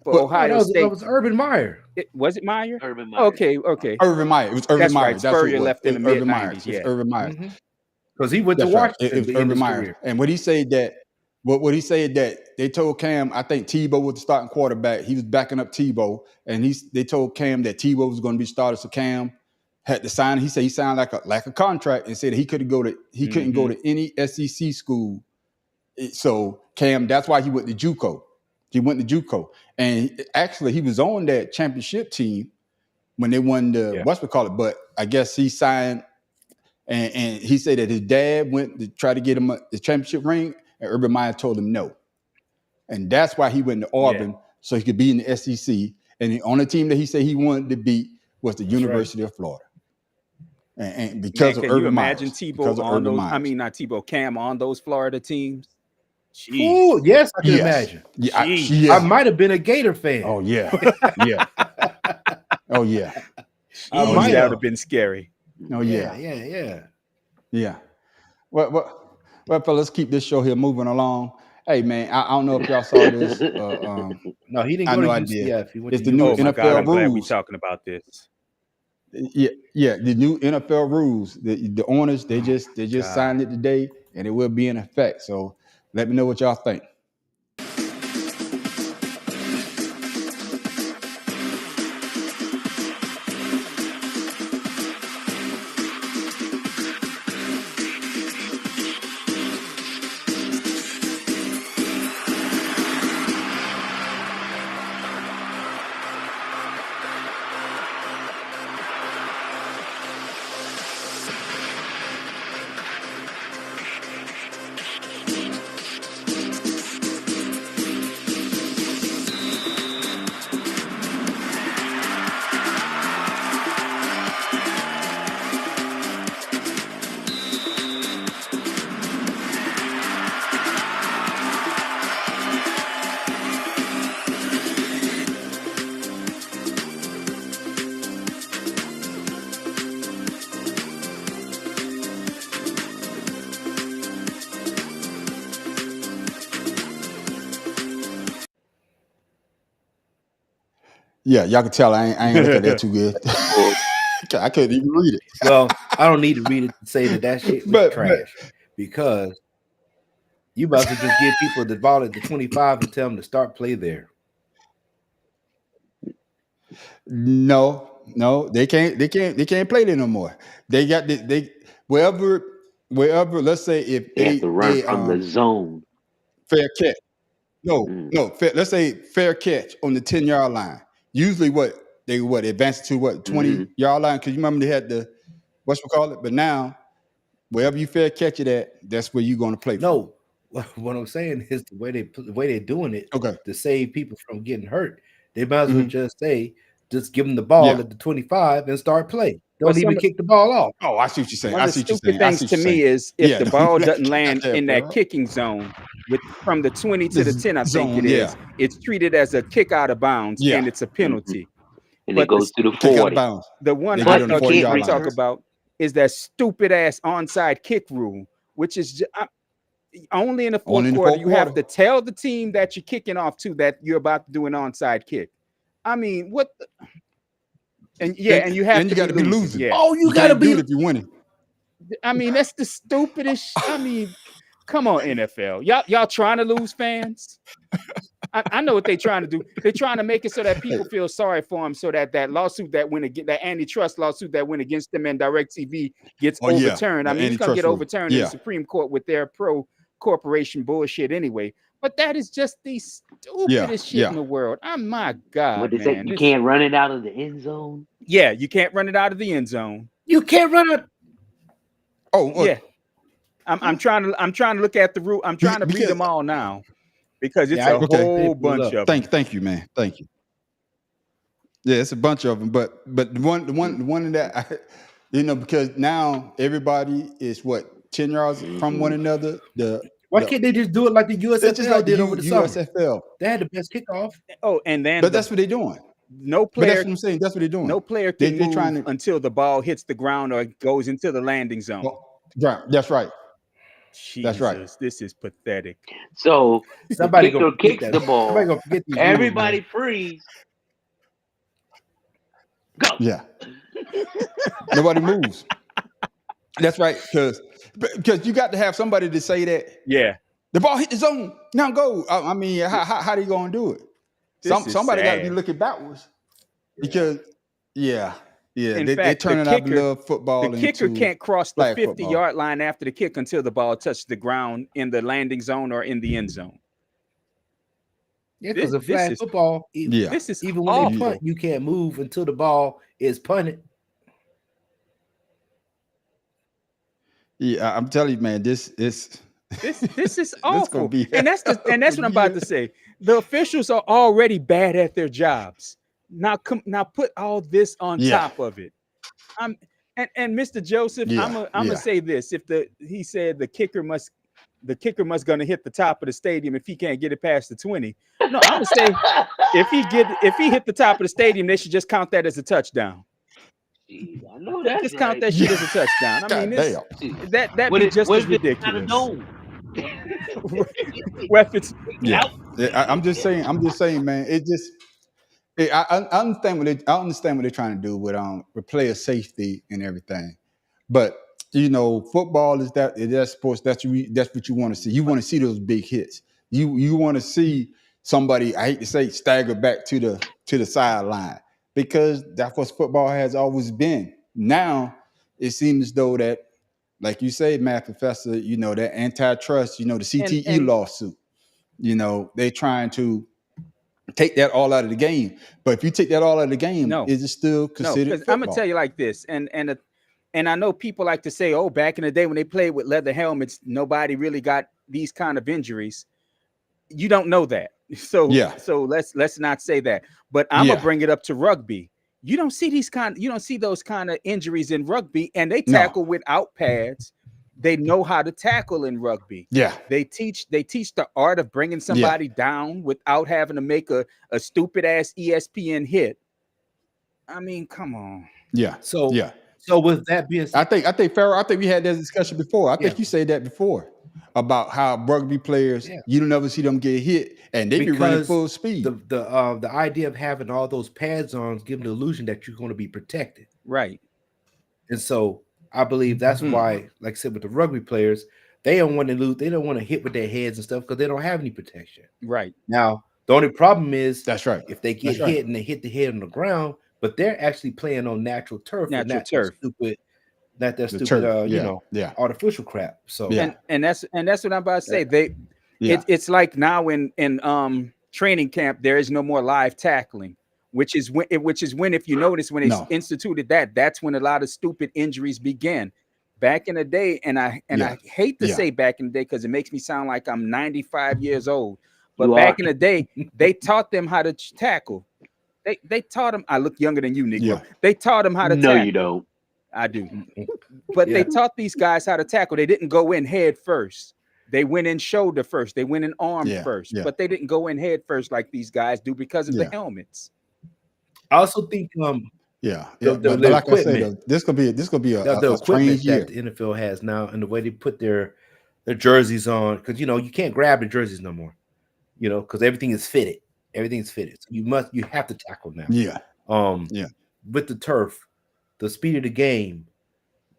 Ohio State. That was Urban Meyer. Was it Meyer? Urban Meyer. Okay. Urban Meyer. It was Urban That's Meyer. right. That's who it Spurrier was. left in the Urban Meyer. mid-90s. It was Yeah. Urban Meyer. Because he went to That's right. Washington. It was Urban Meyer. And what he said that, what he said that they told Cam, I think Tebow was the starting quarterback. He was backing up Tebow, and they told Cam that Tebow was going to be started. So Cam had to sign. He said he signed like a contract, and said he couldn't go to any SEC school. So Cam, that's why he went to JUCO. And actually he was on that championship team when they won the whatchamacallit. But I guess he signed. And he said that his dad went to try to get him the championship ring, and Urban Meyer told him no. And that's why he went to Auburn, so he could be in the SEC. And the only team that he said he wanted to beat was the University of Florida. And because of Urban Meyer. Can you imagine Tebow on those? I mean, not Tebow, Cam on those Florida teams? Ooh, yes, I can imagine. Yeah, I might have been a Gator fan. Oh, yeah. Yeah. Oh, yeah. That would have been scary. Oh, yeah. Yeah. Well, fellas, let's keep this show here moving along. Hey, man, I don't know if y'all saw this. No, he didn't go to UCF. He went it's to the new NFL NFL I'm glad we rules. talking about this. Yeah, the new NFL rules. The owners, they just signed it today, and it will be in effect. So let me know what y'all think. Yeah, y'all can tell I ain't look at that too good. I couldn't even read it. Well, I don't need to read it to say that shit was trash, because you about to just give people the ball at the 25 and tell them to start play there. No, they can't play there no more. They got they wherever. Let's say if they have to run from the zone. Fair catch. No. Let's say fair catch on the 10-yard line. Usually, they advance to 20-yard line, because you remember they had the whatchamacallit. But now, wherever you fair catch it at, that's where you're going to play. No, what I'm saying is the way they're doing it. Okay. To save people from getting hurt, they might as well just give them the ball at the 25 and start play. Don't even kick the ball off. Oh, I see what you're saying. One of the stupid things to me is if the ball doesn't land in that kicking zone from the 20 to the 10, I think it is. It's treated as a kick out of bounds, and it's a penalty. and it goes to the kick out of 40. bounds. The one They I get on the thought 40 you yard would talk line. about is that stupid ass onside kick rule, which is only in the fourth quarter. You have to tell the team that you're kicking off to that you're about to do an onside kick. I mean, what? And you have to be losing. Yeah. Oh, you gotta be if you're winning. I mean, that's the stupidest. I mean, come on, NFL. Y'all trying to lose fans? I know what they're trying to do. They're trying to make it so that people feel sorry for them, so that lawsuit that went against that antitrust lawsuit that went against them and DirecTV gets overturned. Yeah, I mean, it's gonna get overturned in the Supreme Court with their pro corporation bullshit anyway. But that is just the stupidest shit in the world. Oh my God, What is man. You can't run it out of the end zone. Yeah, you can't run it out of the end zone. You can't run it. Oh, yeah. I'm trying to look at the rule. I'm trying to read them all now because it's a whole bunch of them. Thank you, man. Thank you. Yeah, it's a bunch of them, but the one that because now everybody is 10 yards from one another. Why can't they just do it like the USFL did over the summer? USFL. They had the best kickoff. Oh, and then that's what they're doing. No player. But that's what I'm saying. That's what they're doing. No player can move until the ball hits the ground or goes into the landing zone. That's right. Jesus, that's right. This is pathetic. So somebody the kicker kicks the ball. Everybody freeze. Go. Yeah. Nobody moves. That's right. Because you got to have somebody to say that. Yeah. The ball hit the zone. Now go. I mean, how they gonna do it? Somebody got to be looking backwards. Because they're turning out the football. The kicker can't cross the 50-yard line after the kick until the ball touches the ground in the landing zone or in the end zone. Yeah, because a flag football, this is even when they punt, you can't move until the ball is punted. Yeah, I'm telling you, man, this is awful. And that's what I'm about to say. The officials are already bad at their jobs. Now put all this on top of it. And Mr. Joseph, I'm gonna say this: he said the kicker must gonna hit the top of the stadium if he can't get it past the 20. No, I'm gonna say if he hit the top of the stadium, they should just count that as a touchdown. Jeez, I know that. Just count that shit as a touchdown. I mean, that be just as ridiculous. I'm just saying, man. It just. I understand what they're trying to do with player safety and everything, but football is that sports. That's what you want to see. You want to see those big hits. You want to see somebody, I hate to say, stagger back to the sideline, because that's what football has always been. Now it seems as though that, like you say, Math Professor, that antitrust, the CTE lawsuit, they're trying to take that all out of the game. But if you take that all out of the game, is it still considered football? I'm gonna tell you like this, and I know people like to say, oh, back in the day when they played with leather helmets, nobody really got these kind of injuries. You don't know that. So let's not say that. But I'm gonna bring it up to rugby. You don't see those kind of injuries in rugby, and they tackle without pads. They know how to tackle in rugby. Yeah. They teach the art of bringing somebody down without having to make a stupid ass ESPN hit. I mean, come on. Yeah. So with that being said, I think Farrell, I think we had that discussion before. I think you said that before about how rugby players, you don't ever see them get hit, and they be running full speed. The idea of having all those pads on gives the illusion that you're going to be protected. Right. And so I believe that's why, like I said, with the rugby players, they don't want to lose. They don't want to hit with their heads and stuff because they don't have any protection. Right. Now, the only problem is that's right. If they get hit and they hit the head on the ground, but they're actually playing on natural turf. Artificial crap. So and that's what I'm about to say. It's like now in training camp, there is no more live tackling. Which is when, if you notice, when they instituted that's when a lot of stupid injuries began. Back in the day, and I hate to say back in the day because it makes me sound like I'm 95 years old. But back in the day, they taught them how to tackle. They taught them. I look younger than you, Negro. Yeah. They taught them how to tackle. No, you don't. I do. But they taught these guys how to tackle. They didn't go in head first. They went in shoulder first. They went in arm first. But they didn't go in head first like these guys do because of the helmets. I also think but the like I equipment, said, this could be the a equipment strange year. that the NFL has now, and the way they put their jerseys on, because you can't grab the jerseys no more, because everything is fitted. Everything's fitted. So you have to tackle now. With the turf, the speed of the game,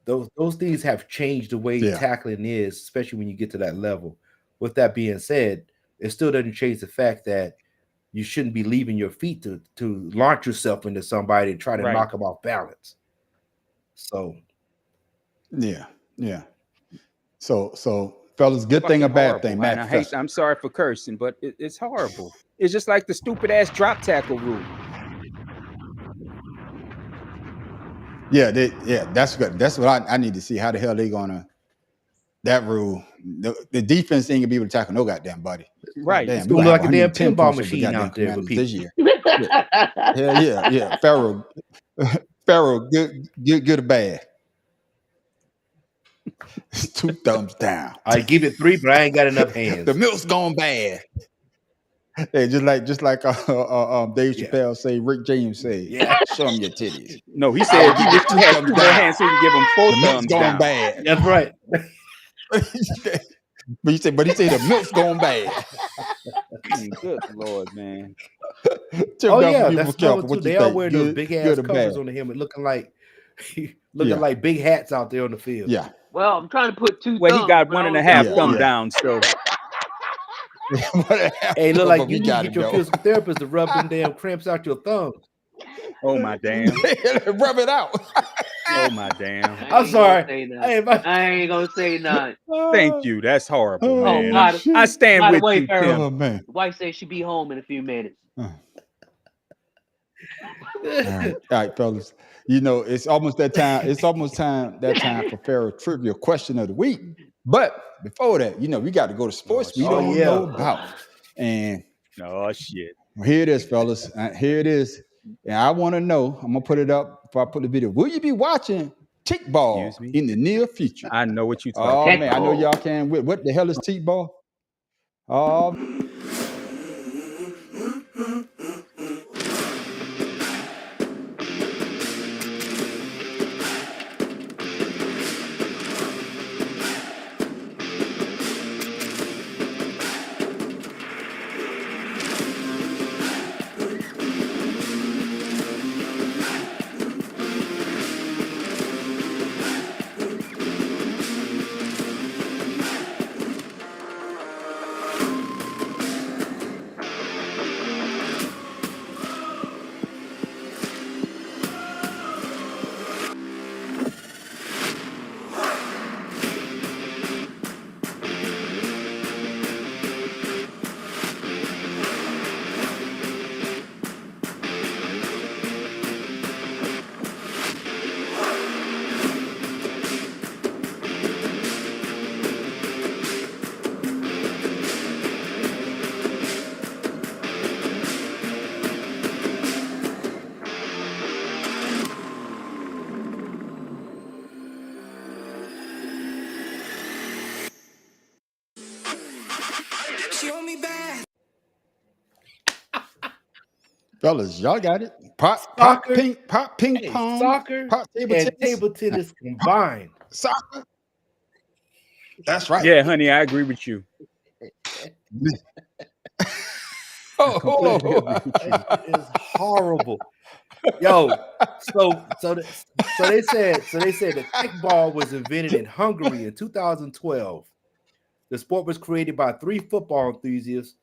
those things have changed the way tackling is, especially when you get to that level. With that being said, it still doesn't change the fact that you shouldn't be leaving your feet to launch yourself into somebody and try to knock them off balance. So, So, fellas, good thing or bad thing, man. I'm sorry for cursing, but it's horrible. It's just like the stupid ass drop tackle rule. That's good. That's what I need to see. How the hell they gonna that rule? The defense ain't gonna be able to tackle no goddamn body. Right. It's gonna be like a damn pinball machine out there for this year. Pharaoh, good or bad? 2 thumbs down. I give it 3, but I ain't got enough hands. The milk's gone bad. Hey, just like Dave Chappelle say, Rick James say, show him your titties. No, he said you had 2 more hands so you can give him 4 thumbs down. Bad. That's right. But he said the milk's going bad. Good Lord, man. That's too. They all wear those big ass covers on the helmet, looking like like big hats out there on the field. Yeah. Well, I'm trying to put 2. Well, he got 1.5 thumb down, so. Hey, look like you need to get your physical therapist to rub them damn cramps out your thumbs. Oh my damn! Rub it out. Oh my damn! I'm sorry. I ain't gonna say nothing. Thank you. That's horrible, man. God, I stand with you, Tim. Oh, man. The wife says she'll be home in a few minutes. All right, fellas. It's almost that time. It's almost time for Pharaoh trivia question of the week. But before that, we got to go to sports we don't know about. And shit. Here it is, fellas. Here it is. And I want to know. I'm gonna put it up before I put the video. Will you be watching kickball in the near future? I know what you're talking about. Man, I know y'all can. What the hell is kickball? Fellas, y'all got it. Pop ping pong, soccer, and table tennis combined. Soccer. That's right. Yeah, honey, I agree with you. It's horrible. Yo, so they said that kickball was invented in Hungary in 2012. The sport was created by 3 football enthusiasts,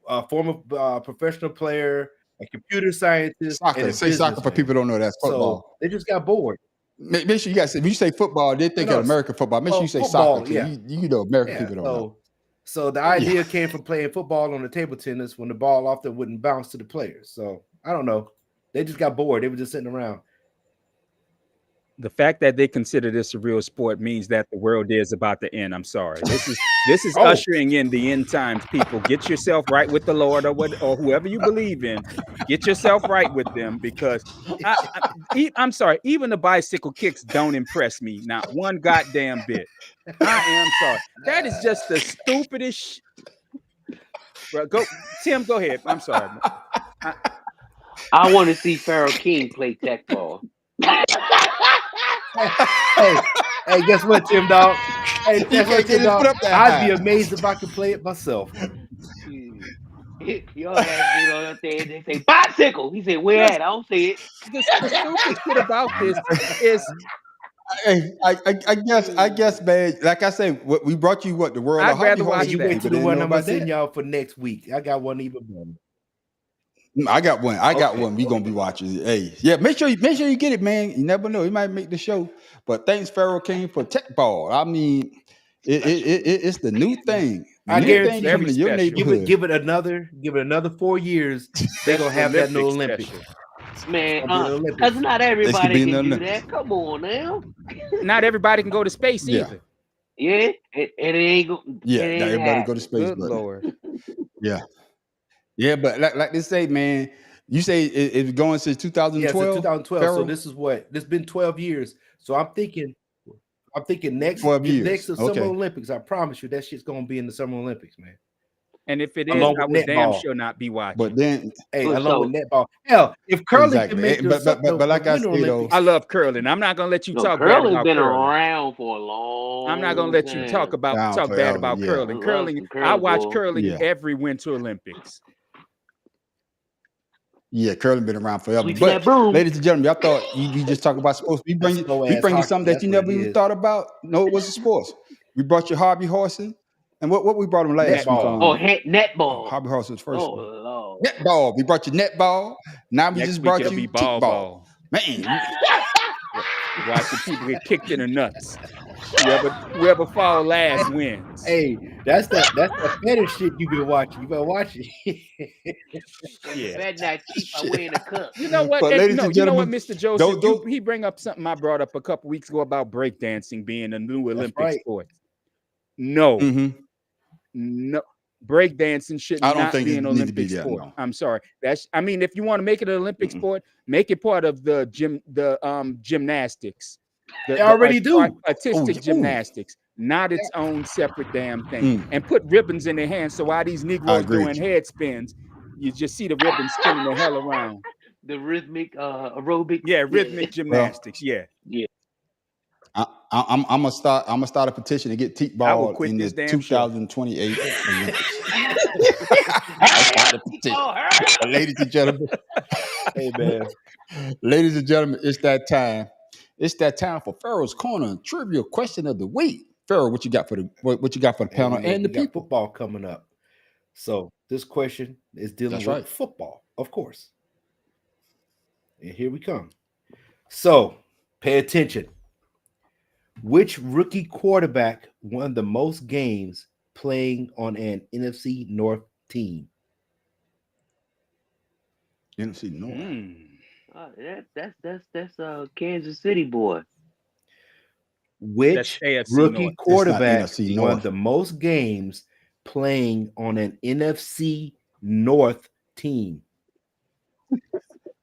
a former professional player, a computer scientist. Soccer. Say soccer for people who don't know that's football. So they just got bored. Make sure you guys, when you say football, they think of American football. Make sure you say football, soccer. You know, American people don't know. So the idea came from playing football on the table tennis when the ball often wouldn't bounce to the players. So I don't know. They just got bored. They were just sitting around. The fact that they consider this a real sport means that the world is about to end. I'm sorry. This is ushering in the end times, people. Get yourself right with the Lord or whoever you believe in. Get yourself right with them, because I'm sorry. Even the bicycle kicks don't impress me. Not one goddamn bit. I am sorry. That is just the stupidest. Bro, Tim, go ahead. I'm sorry. I want to see Pharaoh King play tech ball. Hey, guess what, Tim Dog? Hey, guess what, Tim Dog? I'd be amazed if I could play it myself. Your ass get on up there and they say bicycle. He said, "Where at? I don't see it." The stupid shit about this is, hey, I guess, man. Like I say, we brought you the world. I'd rather watch you wait till the one I'm gonna send y'all for next week. I got one even better. I got one. One. We gonna be watching. Hey, yeah. Make sure you get it, man. You never know. You might make the show. But thanks, Pharaoh King, for tech ball. I mean, it's the new thing. I guarantee coming to your neighborhood. Give it another 4 years. They're gonna have that new Olympic. Man, because not everybody can do that. Come on now. Not everybody can go to space either. Yeah, it ain't go. Yeah, not everybody go to space. Good Lord. Yeah. Yeah, but like they say, man, you say it's going since 2012. Yeah, since 2012. Pharaoh? So this has been 12 years. So I'm thinking next the Summer Olympics. I promise you that shit's gonna be in the Summer Olympics, man. And if it is, I would damn sure not be watching. But then, along with netball, hell, if curling can make but like I said, I love curling. I'm not gonna let you talk bad about been curling. Around for a long. I'm not gonna let you talk bad about curling. Curling. I watch curling every Winter Olympics. Yeah, curling been around forever. But ladies and gentlemen, y'all thought you just talk about sports. We bring you something that you never even thought about. No, it wasn't sports. We brought you hobby horsing. And what we brought them last week? Netball. Hobby horse was first. Oh, Lord. Netball. We brought you netball. Now we just brought you kickball. Man. Watching people get kicked in the nuts. Whoever fall last wins. Hey, that's the fetish shit you been watching. You better watch it. Yeah. Better not keep away in the cup. You know what? You know what, Mr. Joseph? He bring up something I brought up a couple weeks ago about breakdancing being a new Olympic sport. No. Mm-hmm. No, breakdancing should not be an Olympic sport. No. I'm sorry. If you want to make it an Olympic sport, make it part of the gymnastics. They already do artistic gymnastics, not its own separate damn thing. And put ribbons in their hands. So while these Negroes doing head spins, you just see the ribbons spinning the hell around. The rhythmic aerobic. Yeah, rhythmic gymnastics. Yeah. I'm gonna start a petition to get T-ball in the 2028 Olympics. Ladies and gentlemen, hey man, ladies and gentlemen, it's that time. It's that time for Pharaoh's Corner trivia question of the week. Pharaoh, what you got for the panel and the people? Football coming up. So this question is dealing with football, of course. And here we come. So pay attention. Which rookie quarterback won the most games playing on an NFC North team? NFC North. That's Kansas City boy. Which rookie quarterback won the most games playing on an NFC North team?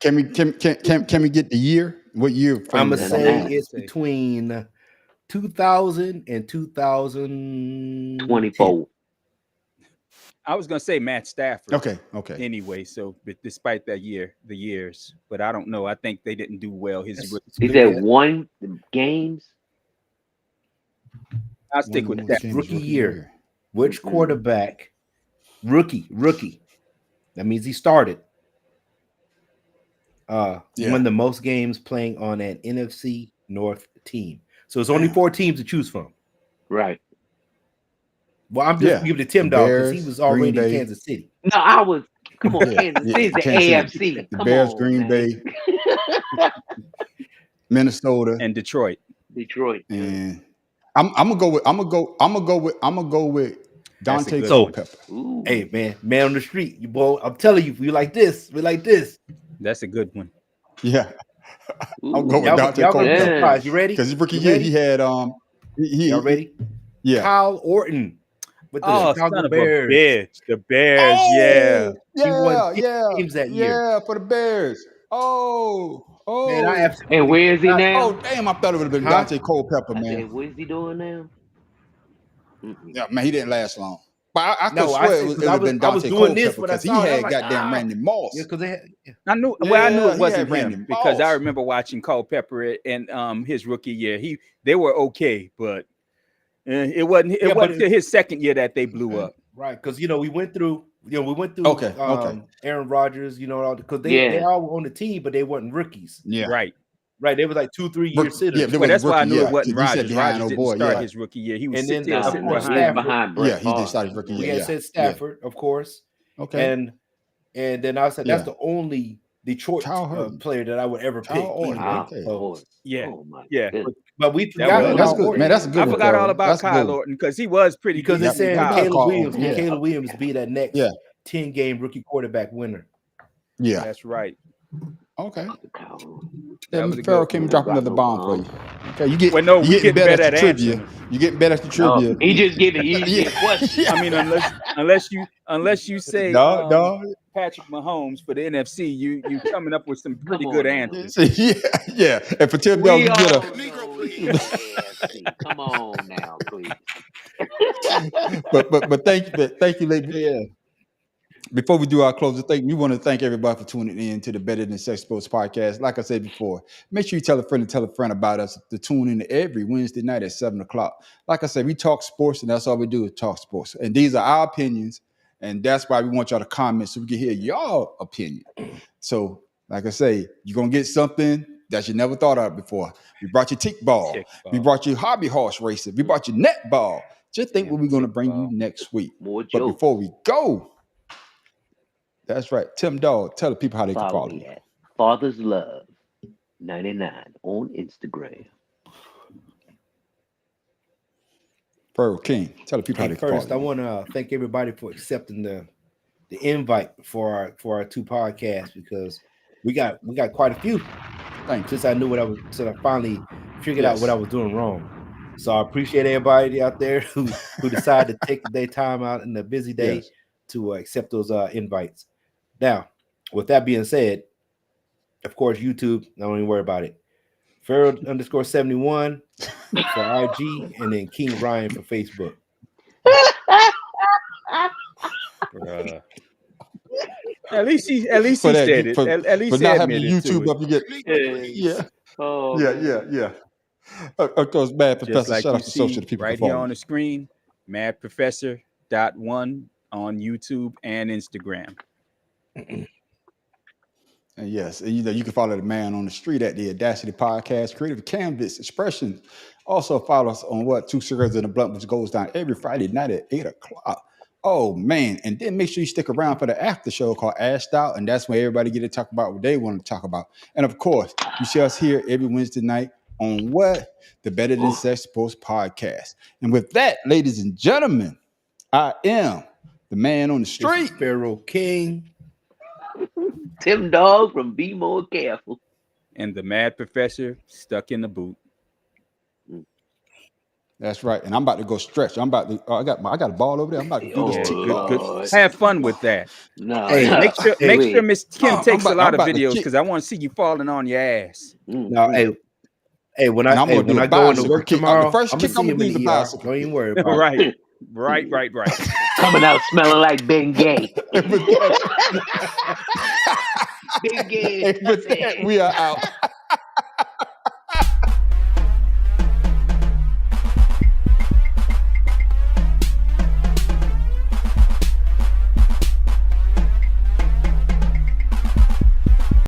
Can we get the year? What year? I'm gonna say it's between 2000 and 2024. I was gonna say Matt Stafford. Okay. Anyway, so but despite the years, but I don't know. I think they didn't do well. Is that one games? I'll stick with that. Rookie year. Which quarterback? Rookie. That means he started. Won the most games playing on an NFC North team. So it's only 4 teams to choose from. Right. Well, I'm just giving it to Tim Dog because he was already in Kansas City. No, I was. Come on, Kansas City's the AFC. The Bears, Green Bay, Minnesota, and Detroit. And I'm gonna go with Dante Culpepper. Hey man on the street, you boy. I'm telling you, we like this. That's a good one. Yeah. I'll go with Dante Culpepper. You ready? Because his rookie year, he had y'all ready? Yeah. Kyle Orton with the Chicago Bears. Bitch. The Bears, He won games that year. Yeah, for the Bears. Oh. Man, and where is he now? Oh, damn, I thought it would have been Dante Culpepper, man. What is he doing now? Yeah, man, he didn't last long. But I could swear it would have been Dante Culpepper because he had goddamn Randy Moss. Yeah, because they had. I knew. Well, I knew it wasn't him because I remember watching Culpepper and his rookie year. They were okay, but it wasn't. It wasn't his second year that they blew up. Right, because we went through. Okay. Aaron Rodgers, because they all were on the team, but they weren't rookies. Yeah, right. They was like 2-3 year sitters. Yeah, that's why I knew it wasn't Rodgers. Rodgers didn't start his rookie year. He was sitting behind Brett. He did start his rookie year. We had said Stafford, of course. Okay, and then I said that's the only Detroit player that I would ever pick. But we forgot. That's good, man. That's a good. I forgot all about Kyle Orton because he was pretty. Because they said Caleb Williams be that next 10-game rookie quarterback winner. Yeah, that's right. Okay. Pharaoh came and dropped another bomb for you. Okay, you get getting better at trivia. You get better at the trivia. He just giving you a question. I mean, unless you say Patrick Mahomes for the NFC, you coming up with some pretty good answers. Yeah. And for Tim Bell, you get a Negro. Come on now, please. but thank you, ladies. Yeah. Before we do our closing thing, we want to thank everybody for tuning in to the Better Than Sex Sports podcast. Like I said before, make sure you tell a friend about us to tune in every Wednesday night at 7:00. Like I said, we talk sports, and that's all we do is talk sports. And these are our opinions, and that's why we want y'all to comment so we can hear y'all opinion. So, like I say, you're going to get something that you never thought of before. We brought you tick ball. We brought you hobby horse racing. We brought you netball. Just think what we're going to bring you next week. But before we go, that's right. Tim Dog, tell the people how they can follow you. Father's Love 99 on Instagram. Pharaoh King, tell the people how they can follow you. First, I want to thank everybody for accepting the invite for our two podcasts because we got quite a few. Thanks. Since I finally figured out what I was doing wrong. So I appreciate everybody out there who decided to take their time out in a busy day to accept those invites. Now, with that being said, of course, YouTube, don't even worry about it. Pharaoh_71 for IG, and then King Ryan for Facebook. At least he said it. At least for not having YouTube up, you get yeah. Of course, Mad Professor. Like shout out to social people right here on the screen. MadProfessor.1 on YouTube and Instagram. And yes, and you can follow the man on the street at the Audacity Podcast, Creative Canvas Expression. Also follow us on Two Cigars in the Blunt, which goes down every Friday night at 8:00. Oh man! And then make sure you stick around for the after show called Ashed Out, and that's where everybody get to talk about what they want to talk about. And of course, you see us here every Wednesday night on the Better Than Sex Sports podcast. And with that, ladies and gentlemen, I am the man on the street, Pharaoh King. Tim Dog from Be More Careful. And the Mad Professor stuck in the boot. That's right. And I'm about to go stretch. I'm about to I got a ball over there. I'm about to do this. Good. Have fun with that. No. Hey, make sure Miss Kim takes a lot of videos because I want to see you falling on your ass. No, hey, when I go into work tomorrow, the first kick I'm gonna do the bicycle. Don't even worry about it. Right. Coming out smelling like Ben Gay. Ben Gay. We are out.